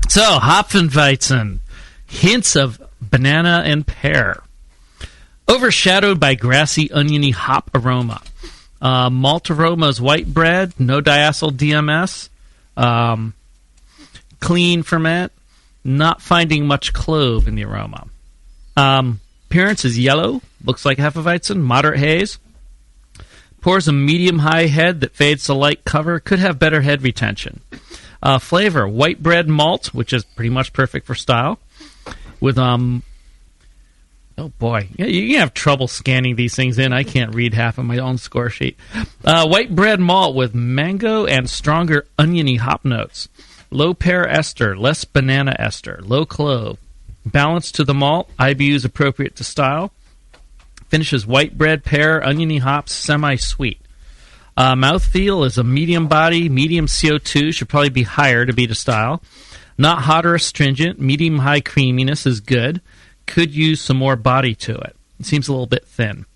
So, Hopfenweizen. Hints of banana and pear. Overshadowed by grassy, oniony hop aroma. Malt aroma is white bread, no diacetyl DMS. Clean ferment, not finding much clove in the aroma. Appearance is yellow, looks like Hefeweizen, moderate haze. Pours a medium-high head that fades to light cover, could have better head retention. Flavor, white bread malt, which is pretty much perfect for style, with Oh, boy. Yeah, you have trouble scanning these things in. I can't read half of my own score sheet. White bread malt with mango and stronger oniony hop notes. Low pear ester, less banana ester. Low clove. Balance to the malt. IBUs appropriate to style. Finishes white bread, pear, oniony hops, semi-sweet. Mouthfeel is a medium body, medium CO2. Should probably be higher to be to style. Not hot or astringent. Medium-high creaminess is good. Could use some more body to it. It seems a little bit thin.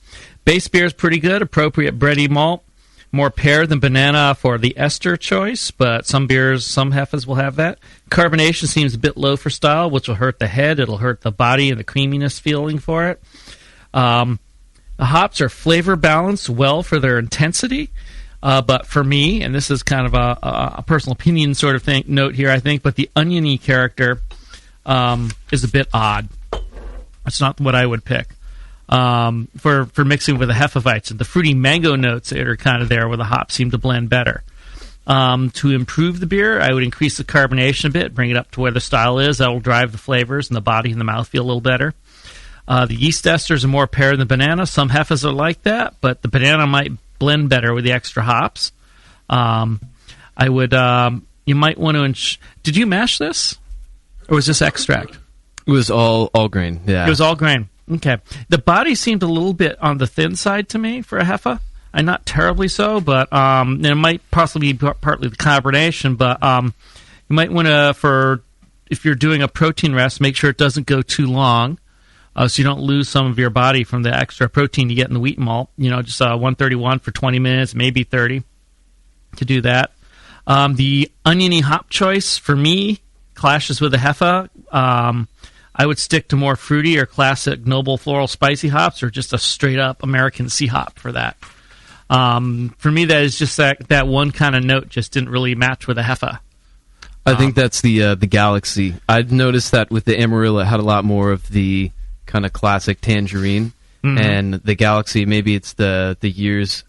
Base beer is pretty good. Appropriate bready malt. More pear than banana for the ester choice, but some beers, some Hefes will have that. Carbonation seems a bit low for style, which will hurt the head. It'll hurt the body and the creaminess feeling for it. The hops are flavor balanced well for their intensity. But for me, and this is kind of a personal opinion sort of note here, I think, but the oniony character is a bit odd. It's not what I would pick for mixing with the Hefeweizen. The fruity mango notes that are kind of there where the hops seem to blend better. To improve the beer, I would increase the carbonation a bit, bring it up to where the style is. That will drive the flavors and the body and the mouthfeel a little better. The yeast esters are more pear than banana. Some Hefes are like that, but the banana might blend better with the extra hops. I would. You might want to. Did you mash this, or was this extract? It was all grain. Yeah, it was all grain. Okay. The body seemed a little bit on the thin side to me for a Hefe. And not terribly so, but it might possibly be partly the carbonation. But you might want to, if you're doing a protein rest, make sure it doesn't go too long, so you don't lose some of your body from the extra protein you get in the wheat malt. Just 131 for 20 minutes, maybe 30 to do that. The oniony hop choice for me clashes with the Hefe. I would stick to more fruity or classic noble floral spicy hops, or just a straight up American sea hop for that. For me, that is just that one kind of note just didn't really match with a Hefe. I think that's the Galaxy. I'd noticed that with the Amarillo, it had a lot more of the kind of classic tangerine, and the Galaxy, maybe it's the year's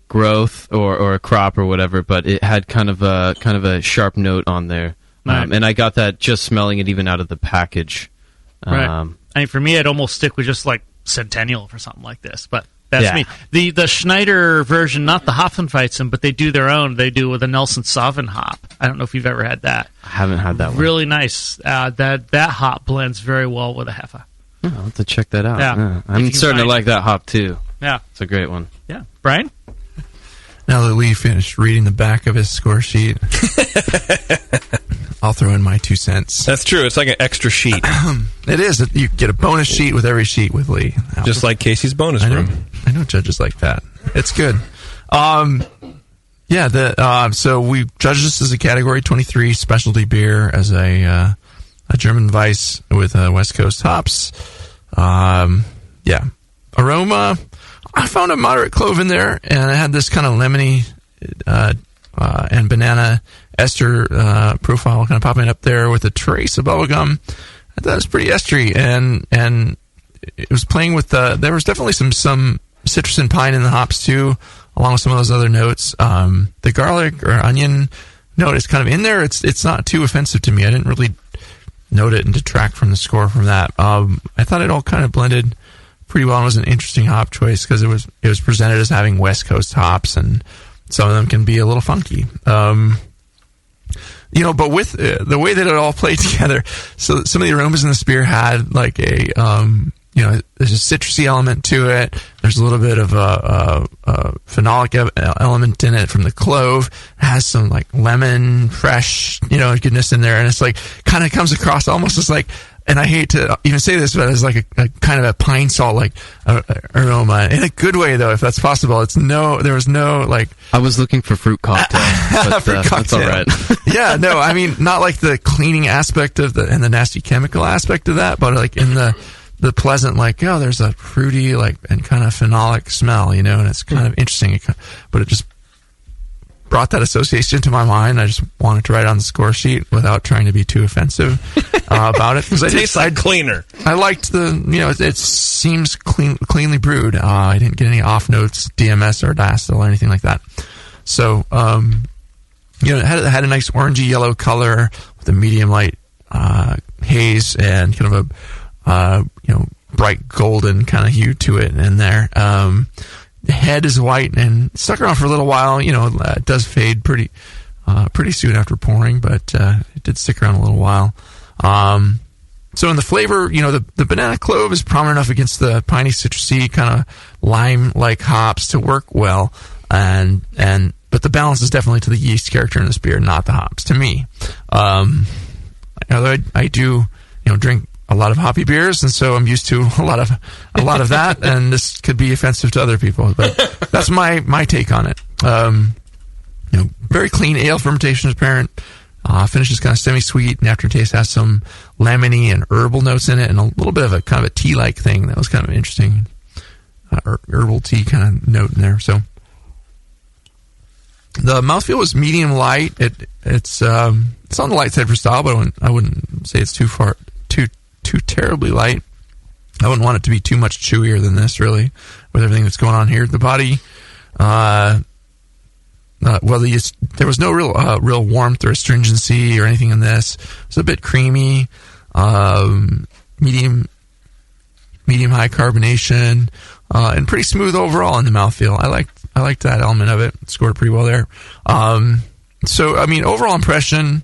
growth or a crop or whatever, but it had kind of a sharp note on there. Right. And I got that just smelling it even out of the package. Right. I mean, for me, I'd almost stick with just like Centennial for something like this, but that's me. The Schneider version, not the Hopfenweizen, but they do their own. They do with a Nelson Sauvin hop. I don't know if you've ever had that. I haven't had that one. Really nice. That hop blends very well with a Hefe. I'll have to check that out. Yeah. I'm starting to like that hop too. Yeah. It's a great one. Yeah. Brian? Now that we finished reading the back of his score sheet, I'll throw in my 2 cents. That's true. It's like an extra sheet. It is. You get a bonus sheet with every sheet with Lee. Just like Casey's bonus room. I know judges like that. It's good. So we judged this as a Category 23 specialty beer, as a German Weiss with West Coast hops. Aroma, I found a moderate clove in there, and it had this kind of lemony and banana ester profile kind of popping up there with a trace of bubblegum. I thought it was pretty estery, and it was playing with there was definitely some citrus and pine in the hops too, along with some of those other notes. The garlic or onion note is kind of in there. It's not too offensive to me. I didn't really note it and detract from the score from that. I thought it all kind of blended pretty well, and was an interesting hop choice because it was presented as having West Coast hops, and some of them can be a little funky. But with the way that it all played together, so some of the aromas in this beer had like a there's a citrusy element to it. There's a little bit of a phenolic element in it from the clove. It has some like lemon, fresh, goodness in there, and it's like kind of comes across almost as like, and I hate to even say this, but it's like a kind of a pine salt like aroma in a good way, though, if that's possible. There was no like. I was looking for fruit cocktail, but fruit cocktail. That's all right. Yeah, no, I mean not like the cleaning aspect of and the nasty chemical aspect of that, but like in the pleasant, like, there's a fruity like and kind of phenolic smell, and it's kind of interesting. But it just brought that association to my mind. I just wanted to write on the score sheet without trying to be too offensive about it. Because it tastes like cleaner. I liked it seems cleanly brewed. I didn't get any off notes, DMS or diacetyl or anything like that. So, it had a nice orangey yellow color with a medium light haze and kind of a bright golden kind of hue to it in there. The head is white and stuck around for a little while. It does fade pretty soon after pouring, but it did stick around a little while. So in the flavor, the banana clove is prominent enough against the piney, citrusy, kind of lime-like hops to work well, but the balance is definitely to the yeast character in this beer, not the hops, to me. Although I do, drink a lot of hoppy beers, and so I'm used to a lot of that, and this could be offensive to other people, but that's my take on it. Very clean ale fermentation is apparent. Finish is kind of semi-sweet, and aftertaste has some lemony and herbal notes in it, and a little bit of a kind of a tea-like thing that was kind of interesting. Herbal tea kind of note in there. So the mouthfeel was medium light. It's on the light side for style, but I wouldn't say it's too terribly light. I wouldn't want it to be too much chewier than this, really, with everything that's going on here. The body, there was no real warmth or astringency or anything in this. It's a bit creamy, medium high carbonation, and pretty smooth overall in the mouthfeel. I liked that element of it. It scored pretty well there. So overall impression.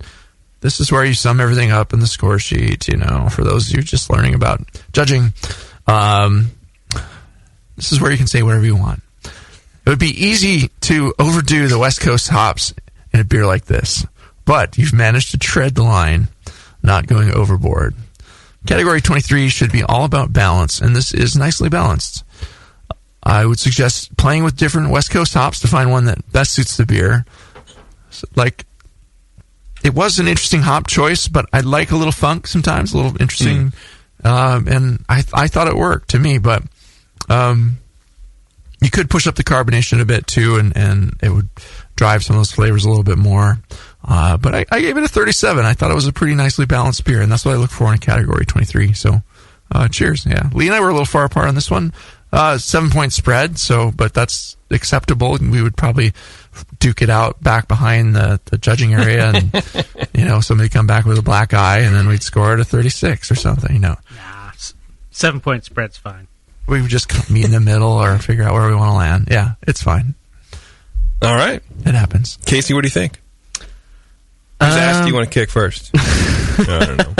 This is where you sum everything up in the score sheet, for those of you just learning about judging. This is where you can say whatever you want. It would be easy to overdo the West Coast hops in a beer like this, but you've managed to tread the line, not going overboard. Category 23 should be all about balance, and this is nicely balanced. I would suggest playing with different West Coast hops to find one that best suits the beer. It was an interesting hop choice, but I like a little funk sometimes, a little interesting, and I thought it worked to me, but you could push up the carbonation a bit too, and it would drive some of those flavors a little bit more. But I gave it a 37. I thought it was a pretty nicely balanced beer, and that's what I look for in a category 23. So, cheers. Yeah, Lee and I were a little far apart on this one. 7-point spread. But that's acceptable. We would probably duke it out back behind the judging area, and somebody come back with a black eye, and then we'd score it a 36 or something. Nah, 7-point spread's fine. We would just meet in the middle or figure out where we want to land. Yeah, it's fine. All right. It happens. Casey, what do you think? Whose ass do you want to kick first? I don't know.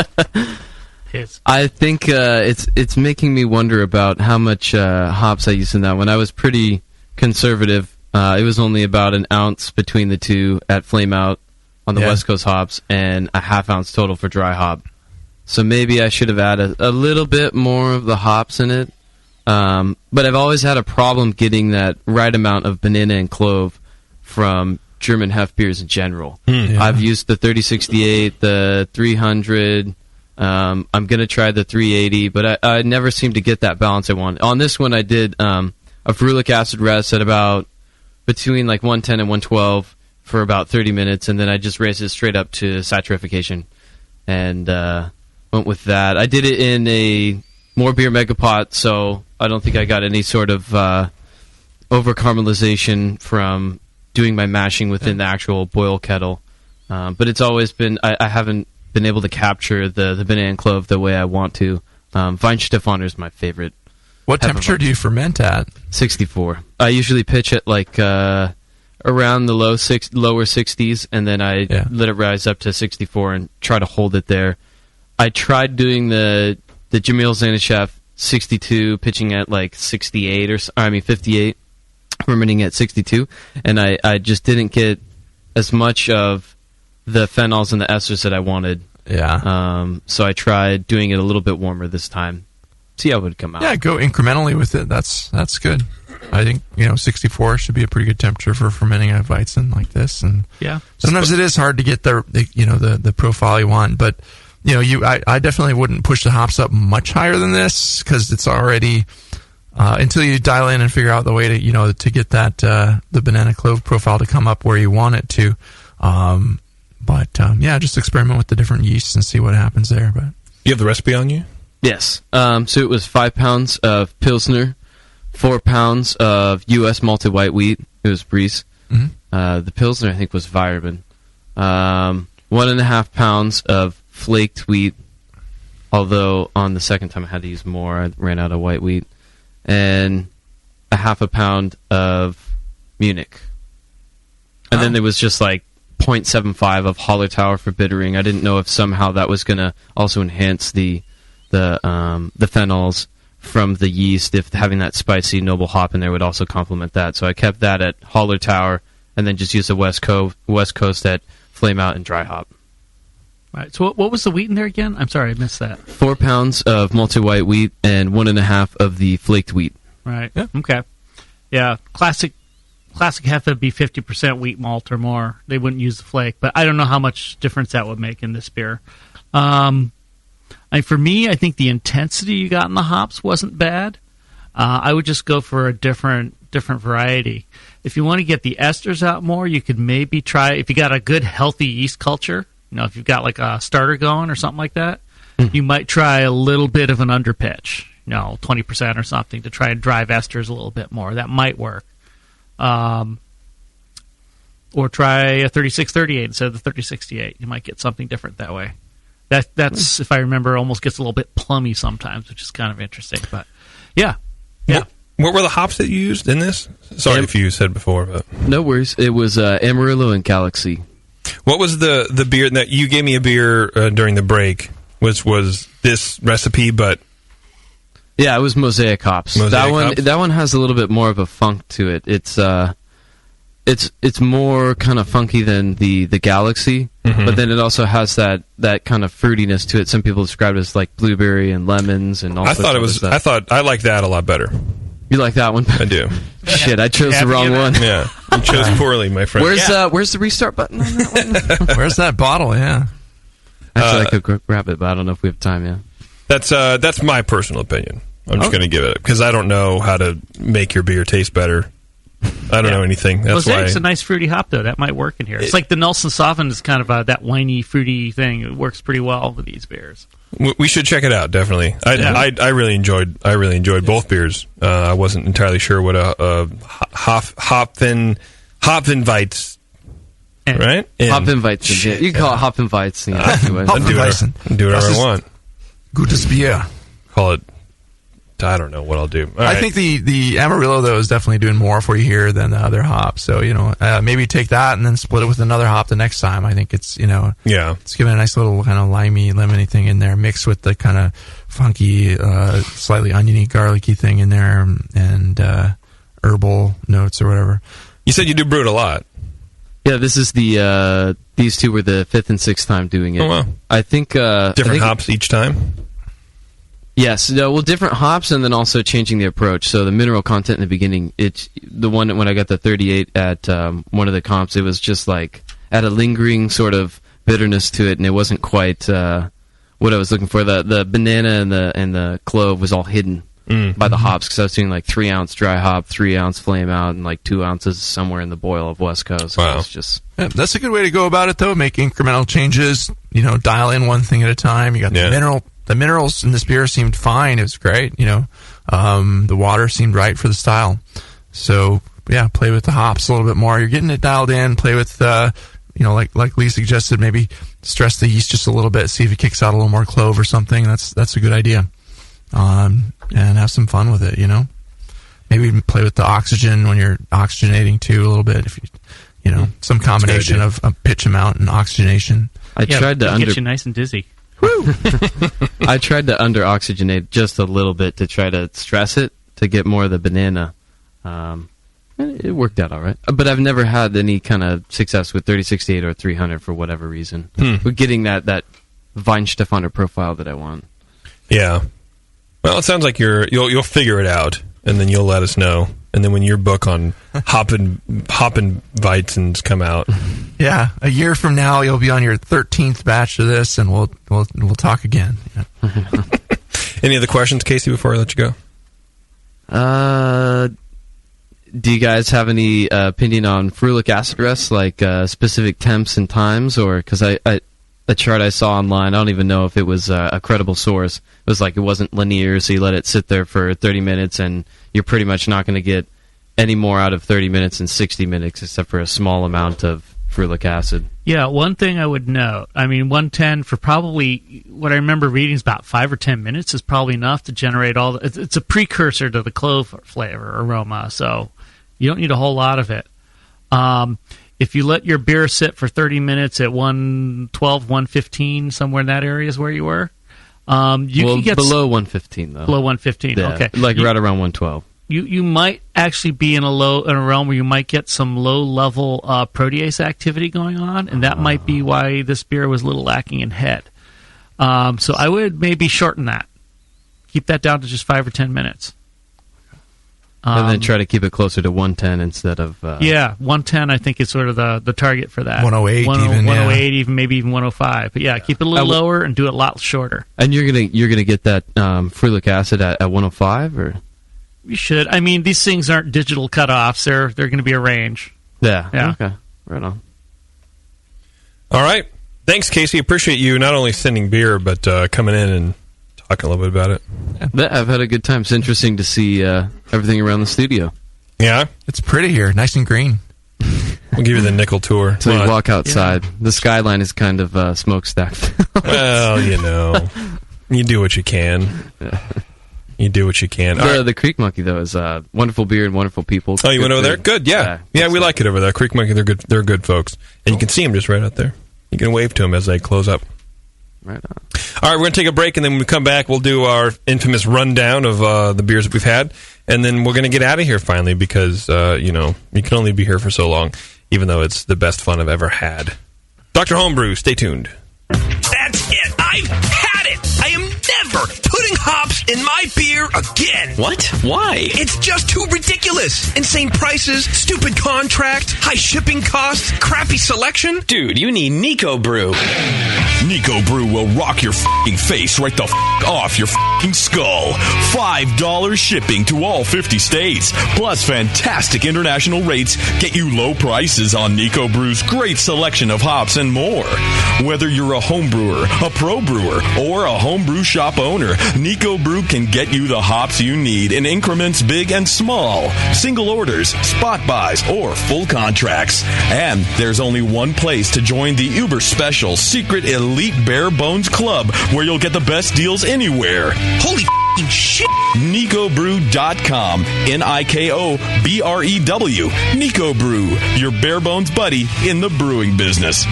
I think it's making me wonder about how much hops I used in that one. I was pretty conservative. It was only about an ounce between the two at Flame Out on the West Coast hops, and a half ounce total for dry hop. So maybe I should have added a little bit more of the hops in it. But I've always had a problem getting that right amount of banana and clove from German Hefe beers in general. I've used the 3068, the 300. I'm going to try the 380, but I never seem to get that balance I want. On this one, I did a ferulic acid rest at about between like 110 and 112 for about 30 minutes, and then I just raised it straight up to saturification and went with that. I did it in a more beer megapot, so I don't think I got any sort of over caramelization from doing my mashing within the actual boil kettle. But it's always been, I haven't been able to capture the banana and clove the way I want to. Weihenstephaner is my favorite. What temperature do you ferment at? 64. I usually pitch at like around the lower 60s, and then I let it rise up to 64 and try to hold it there. I tried doing the Jamil Zanishev 62, pitching at like 68 58, fermenting at 62, and I just didn't get as much of the phenols and the esters that I wanted. Yeah. So I tried doing it a little bit warmer this time. See how it would come out. Yeah, go incrementally with it. That's good. I think 64 should be a pretty good temperature for fermenting a Weizen like this. And sometimes it is hard to get the profile you want, but I definitely wouldn't push the hops up much higher than this because it's already until you dial in and figure out the way to to get that the banana clove profile to come up where you want it to. But just experiment with the different yeasts and see what happens there. But you have the recipe on you? Yes. So it was 5 pounds of Pilsner, 4 pounds of U.S. malted white wheat. It was Briess. Mm-hmm. The Pilsner, I think, was Weyermann. 1.5 pounds of flaked wheat, although on the second time I had to use more. I ran out of white wheat. And a half a pound of Munich. And then there was just like 0.75 of Hallertauer for bittering. I didn't know if somehow that was going to also enhance the phenols from the yeast, if having that spicy noble hop in there would also complement that. So I kept that at Hallertauer, and then just used the West Coast at Flame Out and Dry Hop. Right. So what was the wheat in there again? I'm sorry, I missed that. 4 pounds of malted white wheat and 1.5 of the flaked wheat. Right. Yeah. Okay. Yeah. Classic Hefe would be 50% wheat malt or more. They wouldn't use the flake, but I don't know how much difference that would make in this beer. For me, I think the intensity you got in the hops wasn't bad. I would just go for a different variety. If you want to get the esters out more, you could maybe try, if you got a good healthy yeast culture, if you've got like a starter going or something like that, you might try a little bit of an underpitch, 20% or something, to try and drive esters a little bit more. That might work. Or try a 3638 instead of the 3068. You might get something different that way. That's, if I remember, almost gets a little bit plummy sometimes, which is kind of interesting. But yeah. What were the hops that you used in this? Sorry if you said before, but no worries. It was Amarillo and Galaxy. What was the beer that you gave me a beer during the break? Was this recipe? But yeah, it was Mosaic hops. That one has a little bit more of a funk to it. It's more kind of funky than the Galaxy, but then it also has that kind of fruitiness to it. Some people describe it as like blueberry and lemons and all. I liked that a lot better. You like that one? I do. Shit, I chose the wrong one. Yeah, you chose poorly, my friend. Where's the restart button on that one? Where's that bottle? Yeah. Actually, I could grab it, but I don't know if we have time. Yeah. That's my personal opinion. I'm just going to give it because I don't know how to make your beer taste better. I don't know anything. That's Mosaic's a nice fruity hop, though. That might work in here. It's like the Nelson Sauvin is kind of that winey, fruity thing. It works pretty well with these beers. We should check it out, definitely. I really enjoyed both beers. I wasn't entirely sure what a Hopfenweizen, right? Hopfenweizen. You can call it Hopfenweizen. Do whatever I want. Gutes Bier. Call it. I don't know what I'll do. I think the Amarillo, though, is definitely doing more for you here than the other hops. So, maybe take that and then split it with another hop the next time. I think it's, it's giving a nice little kind of limey, lemony thing in there, mixed with the kind of funky, slightly oniony, garlicky thing in there, and herbal notes or whatever. You said you do brew it a lot. Yeah, this is these two were the 5th and 6th time doing it. Oh, wow. I think... different hops each time? Yes, different hops and then also changing the approach. So the mineral content in the beginning, the one when I got the 38 at one of the comps, it was just like had a lingering sort of bitterness to it, and it wasn't quite what I was looking for. The banana and the clove was all hidden by the hops because I was doing like 3 ounce dry hop, 3 ounce flame out, and like 2 ounces somewhere in the boil of West Coast. Wow. It was just that's a good way to go about it, though. Make incremental changes. Dial in one thing at a time. You got the mineral. The minerals in this beer seemed fine. It was great. The water seemed right for the style. So, yeah, play with the hops a little bit more. You're getting it dialed in. Play with, like Lee suggested, maybe stress the yeast just a little bit. See if it kicks out a little more clove or something. That's a good idea. And have some fun with it, Maybe even play with the oxygen when you're oxygenating, too, a little bit. If some combination of pitch amount and oxygenation. I tried to get you nice and dizzy. Woo! I tried to under-oxygenate just a little bit to try to stress it to get more of the banana. It worked out all right. But I've never had any kind of success with 3068 or 300 for whatever reason. With getting that Weinstefaner profile that I want. Yeah. Well, it sounds like you'll figure it out, and then you'll let us know. And then when your book on Hopfenweizens come out, yeah, a year from now you'll be on your 13th batch of this, and we'll talk again. Yeah. Any other questions, Casey? Before I let you go, do you guys have any opinion on ferulic acid rests, like specific temps and times, or because the chart I saw online, I don't even know if it was a credible source. It was like it wasn't linear, so you let it sit there for 30 minutes, and you're pretty much not going to get any more out of 30 minutes than 60 minutes, except for a small amount of ferulic acid. Yeah, one thing I would note, 110 for probably, what I remember reading is about 5 or 10 minutes is probably enough to generate all the, it's a precursor to the clove flavor aroma, so you don't need a whole lot of it. If you let your beer sit for 30 minutes at 112, 115, somewhere in that area is where you were, you can get... below 115, though. Below 115, yeah, okay. Right around 112. You might actually be in a realm where you might get some low-level protease activity going on, and that might be why this beer was a little lacking in head. So I would maybe shorten that. Keep that down to just 5 or 10 minutes. And then try to keep it closer to 110 instead of... 110 I think is sort of the target for that. 108 108 even, maybe even 105. But yeah, keep it a little lower and do it a lot shorter. And you're gonna get that ferulic acid at 105, or... You should. These things aren't digital cutoffs. They're going to be a range. Yeah. Okay. Right on. All right. Thanks, Casey. Appreciate you not only sending beer, but coming in and talking a little bit about it. Yeah, I've had a good time. It's interesting to see everything around the studio. Yeah? It's pretty here. Nice and green. We'll give you the nickel tour. So you walk outside. Yeah. The skyline is kind of smokestack. Well, you do what you can. Yeah. You do what you can. The Creek Monkey, though, is wonderful beer and wonderful people. Oh, you went over there? Good, yeah. Yeah, we like it over there. Creek Monkey, they're good folks. And you can see them just right out there. You can wave to them as they close up. Right on. All right, we're going to take a break, and then when we come back, we'll do our infamous rundown of the beers that we've had. And then we're going to get out of here finally because, you can only be here for so long, even though it's the best fun I've ever had. Dr. Homebrew, stay tuned. That's it. I've had it. I am never putting hops in my beer again. What? Why? It's just too ridiculous. Insane prices, stupid contract, high shipping costs, crappy selection. Dude, you need Nico Brew. Nico Brew will rock your f***ing face right the f*** off your f***ing skull. $5 shipping to all 50 states. Plus fantastic international rates get you low prices on Nico Brew's great selection of hops and more. Whether you're a home brewer, a pro brewer, or a homebrew shop owner, Nico Brew can get you the hops you need in increments big and small, single orders, spot buys, or full contracts. And there's only one place to join the uber special secret elite bare bones club where you'll get the best deals anywhere. Holy f***ing shit! NicoBrew.com. NIKOBREW. Nico Brew, your bare bones buddy in the brewing business.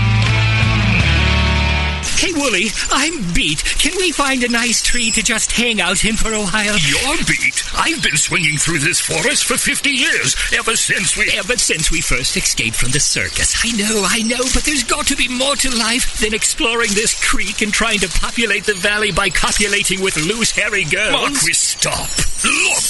Hey, Wooly, I'm beat. Can we find a nice tree to just hang out in for a while? You're beat. I've been swinging through this forest for 50 years, ever since we first escaped from the circus. I know, but there's got to be more to life than exploring this creek and trying to populate the valley by copulating with loose, hairy girls. Marquis, stop. Look!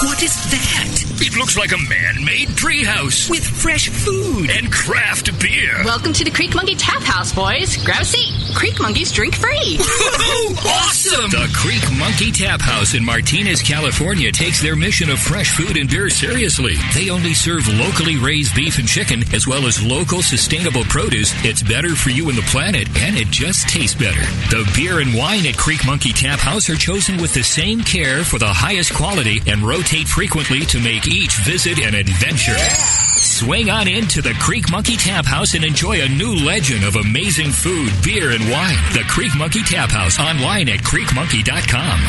What is that? It looks like a man-made treehouse. With fresh food. And craft beer. Welcome to the Creek Monkey Tap House, boys. Grab a seat. Creek Monkeys drink free. Awesome! The Creek Monkey Tap House in Martinez, California takes their mission of fresh food and beer seriously. They only serve locally raised beef and chicken, as well as local sustainable produce. It's better for you and the planet, and it just tastes better. The beer and wine at Creek Monkey Tap House are chosen with the same care for the highest quality and rotate frequently to make each visit an adventure. Yeah. Swing on into the Creek Monkey Tap House and enjoy a new legend of amazing food, beer, and wine. The Creek Monkey Tap House, online at creekmonkey.com.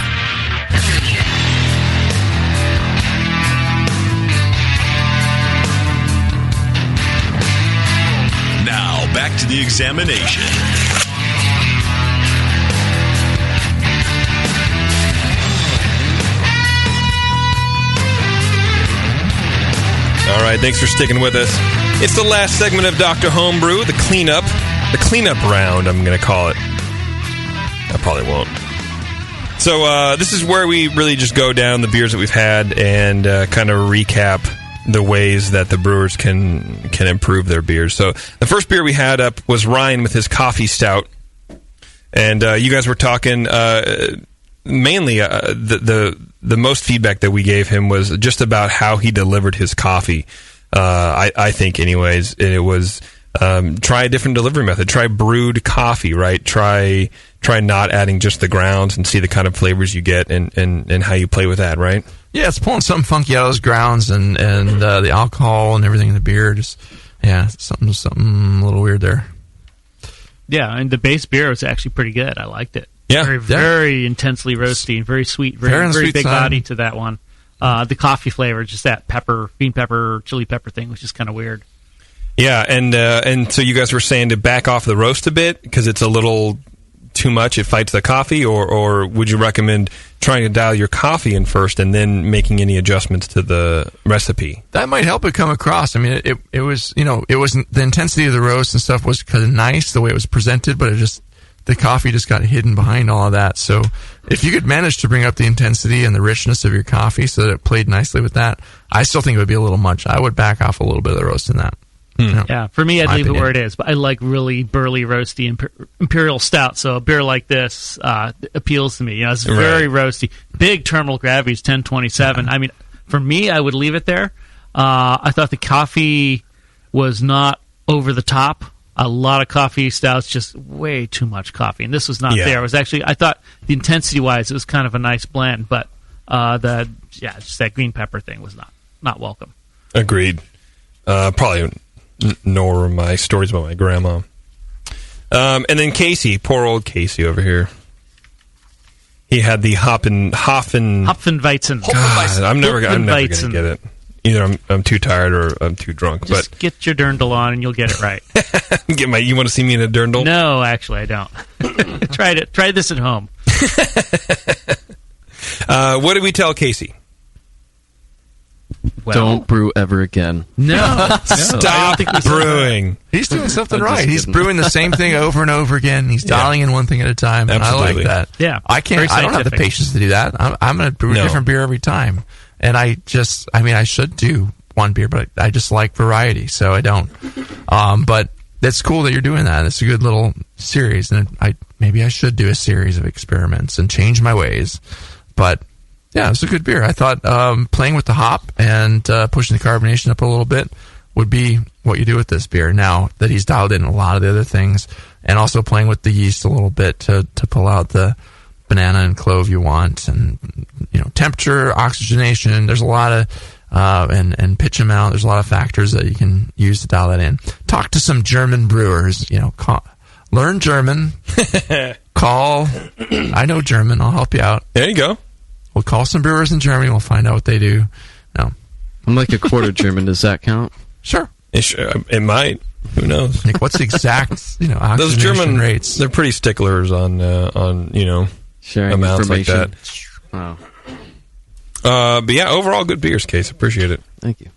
Now, back to the examination. All right, thanks for sticking with us. It's the last segment of Dr. Homebrew, the cleanup round, I'm going to call it. I probably won't. So this is where we really just go down the beers that we've had and kind of recap the ways that the brewers can improve their beers. So the first beer we had up was Ryan with his coffee stout, and you guys were talking mainly the most feedback that we gave him was just about how he delivered his coffee. I think, anyways, it was try a different delivery method. Try brewed coffee, right? Try not adding just the grounds and see the kind of flavors you get and how you play with that, right? Yeah, it's pulling something funky out of those grounds and the alcohol and everything in the beer. Yeah, something a little weird there. Yeah, and the base beer was actually pretty good. I liked it. Yeah, very intensely roasty and very sweet, very big body to that one. The coffee flavor, just that green pepper, chili pepper thing, was just kind of weird. Yeah, and so you guys were saying to back off the roast a bit because it's a little too much. It fights the coffee, or would you recommend trying to dial your coffee in first and then making any adjustments to the recipe? That might help it come across. I mean, it was, it wasn't, the intensity of the roast and stuff was kind of nice the way it was presented, but the coffee just got hidden behind all of that. So if you could manage to bring up the intensity and the richness of your coffee so that it played nicely with that, I still think it would be a little much. I would back off a little bit of the roast in that. Yeah, for me, I'd leave it where it is. But I like really burly, roasty imperial stout. So a beer like this appeals to me. It's very roasty. Big terminal gravity is 1027. I mean, for me, I would leave it there. I thought the coffee was not over the top. A lot of coffee stouts, just way too much coffee, and this was not there. It was actually, I thought the intensity-wise, it was kind of a nice blend, but just that green pepper thing was not welcome. Agreed. Probably. Nor were my stories about my grandma. And then Casey, poor old Casey over here. He had the Hopfenweizen. God, I'm never going to get it. Either I'm too tired or I'm too drunk. Just get your dirndl on and you'll get it right. You want to see me in a dirndl? No, actually, I don't. Try this at home. What did we tell Casey? Don't brew ever again. No. Stop brewing. He's doing something right. He's brewing the same thing over and over again. He's dialing in one thing at a time. And I like that. Yeah. I don't have the patience to do that. I'm going to brew a different beer every time. And I should do one beer, but I just like variety, so I don't. But it's cool that you're doing that. It's a good little series, and maybe I should do a series of experiments and change my ways. But yeah, it's a good beer. I thought playing with the hop and pushing the carbonation up a little bit would be what you do with this beer. Now that he's dialed in a lot of the other things, and also playing with the yeast a little bit to pull out the banana and clove you want, and temperature, oxygenation. There's a lot of and pitch amount. There's a lot of factors that you can use to dial that in. Talk to some German brewers. Learn German. Call. I know German. I'll help you out. There you go. We'll call some brewers in Germany. We'll find out what they do. No, I'm like a quarter German. Does that count? Sure. It might. Who knows? What's the exact oxygenation those German rates? They're pretty sticklers on sharing amounts information like that. But yeah, overall good beers, Case. Appreciate it. Thank you.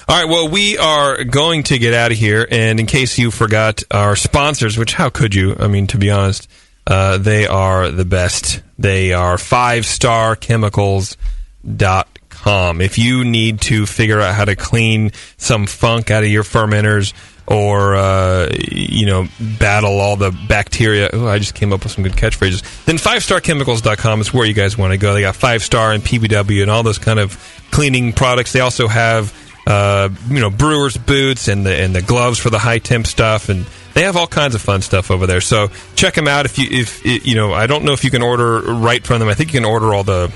All right, well, we are going to get out of here, and in case you forgot our sponsors, which how could you? I mean, to be honest, they are the best. They are 5starchemicals.com. If you need to figure out how to clean some funk out of your fermenters, or battle all the bacteria. Oh, I just came up with some good catchphrases. Then 5starchemicals.com is where you guys want to go. They got 5-star and PBW and all those kind of cleaning products. They also have brewers boots and the gloves for the high temp stuff, and they have all kinds of fun stuff over there. So check them out. If I don't know if you can order right from them. I think you can order all the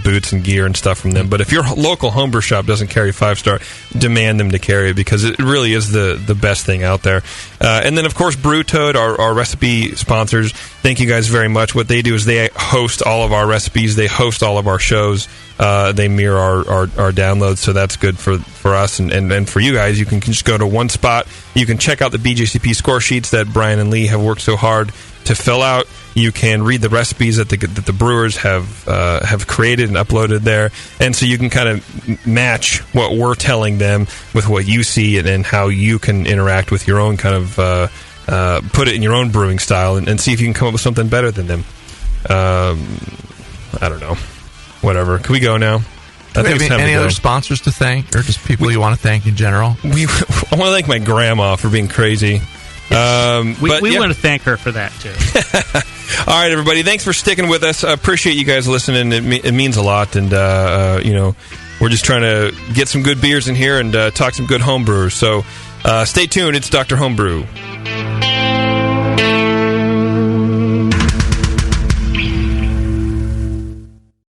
boots and gear and stuff from them. But if your local homebrew shop doesn't carry 5-star, demand them to carry it, because it really is the best thing out there. And then, of course, Brew Toad, our recipe sponsors. Thank you guys very much. What they do is they host all of our recipes. They host all of our shows. They mirror our downloads, so that's good for us and for you guys. You can just go to one spot. You can check out the BJCP score sheets that Brian and Lee have worked so hard to fill out. You can read the recipes that the brewers have created and uploaded there, and so you can kind of match what we're telling them with what you see, and how you can interact with your own kind of put it in your own brewing style, and see if you can come up with something better than them. I don't know. Whatever. Can we go now? I think any other sponsors to thank, or just people you want to thank in general? I want to thank my grandma for being crazy. We want to thank her for that too. All right, everybody. Thanks for sticking with us. I appreciate you guys listening. It means a lot, and we're just trying to get some good beers in here and talk some good homebrewers. So stay tuned. It's Dr. Homebrew.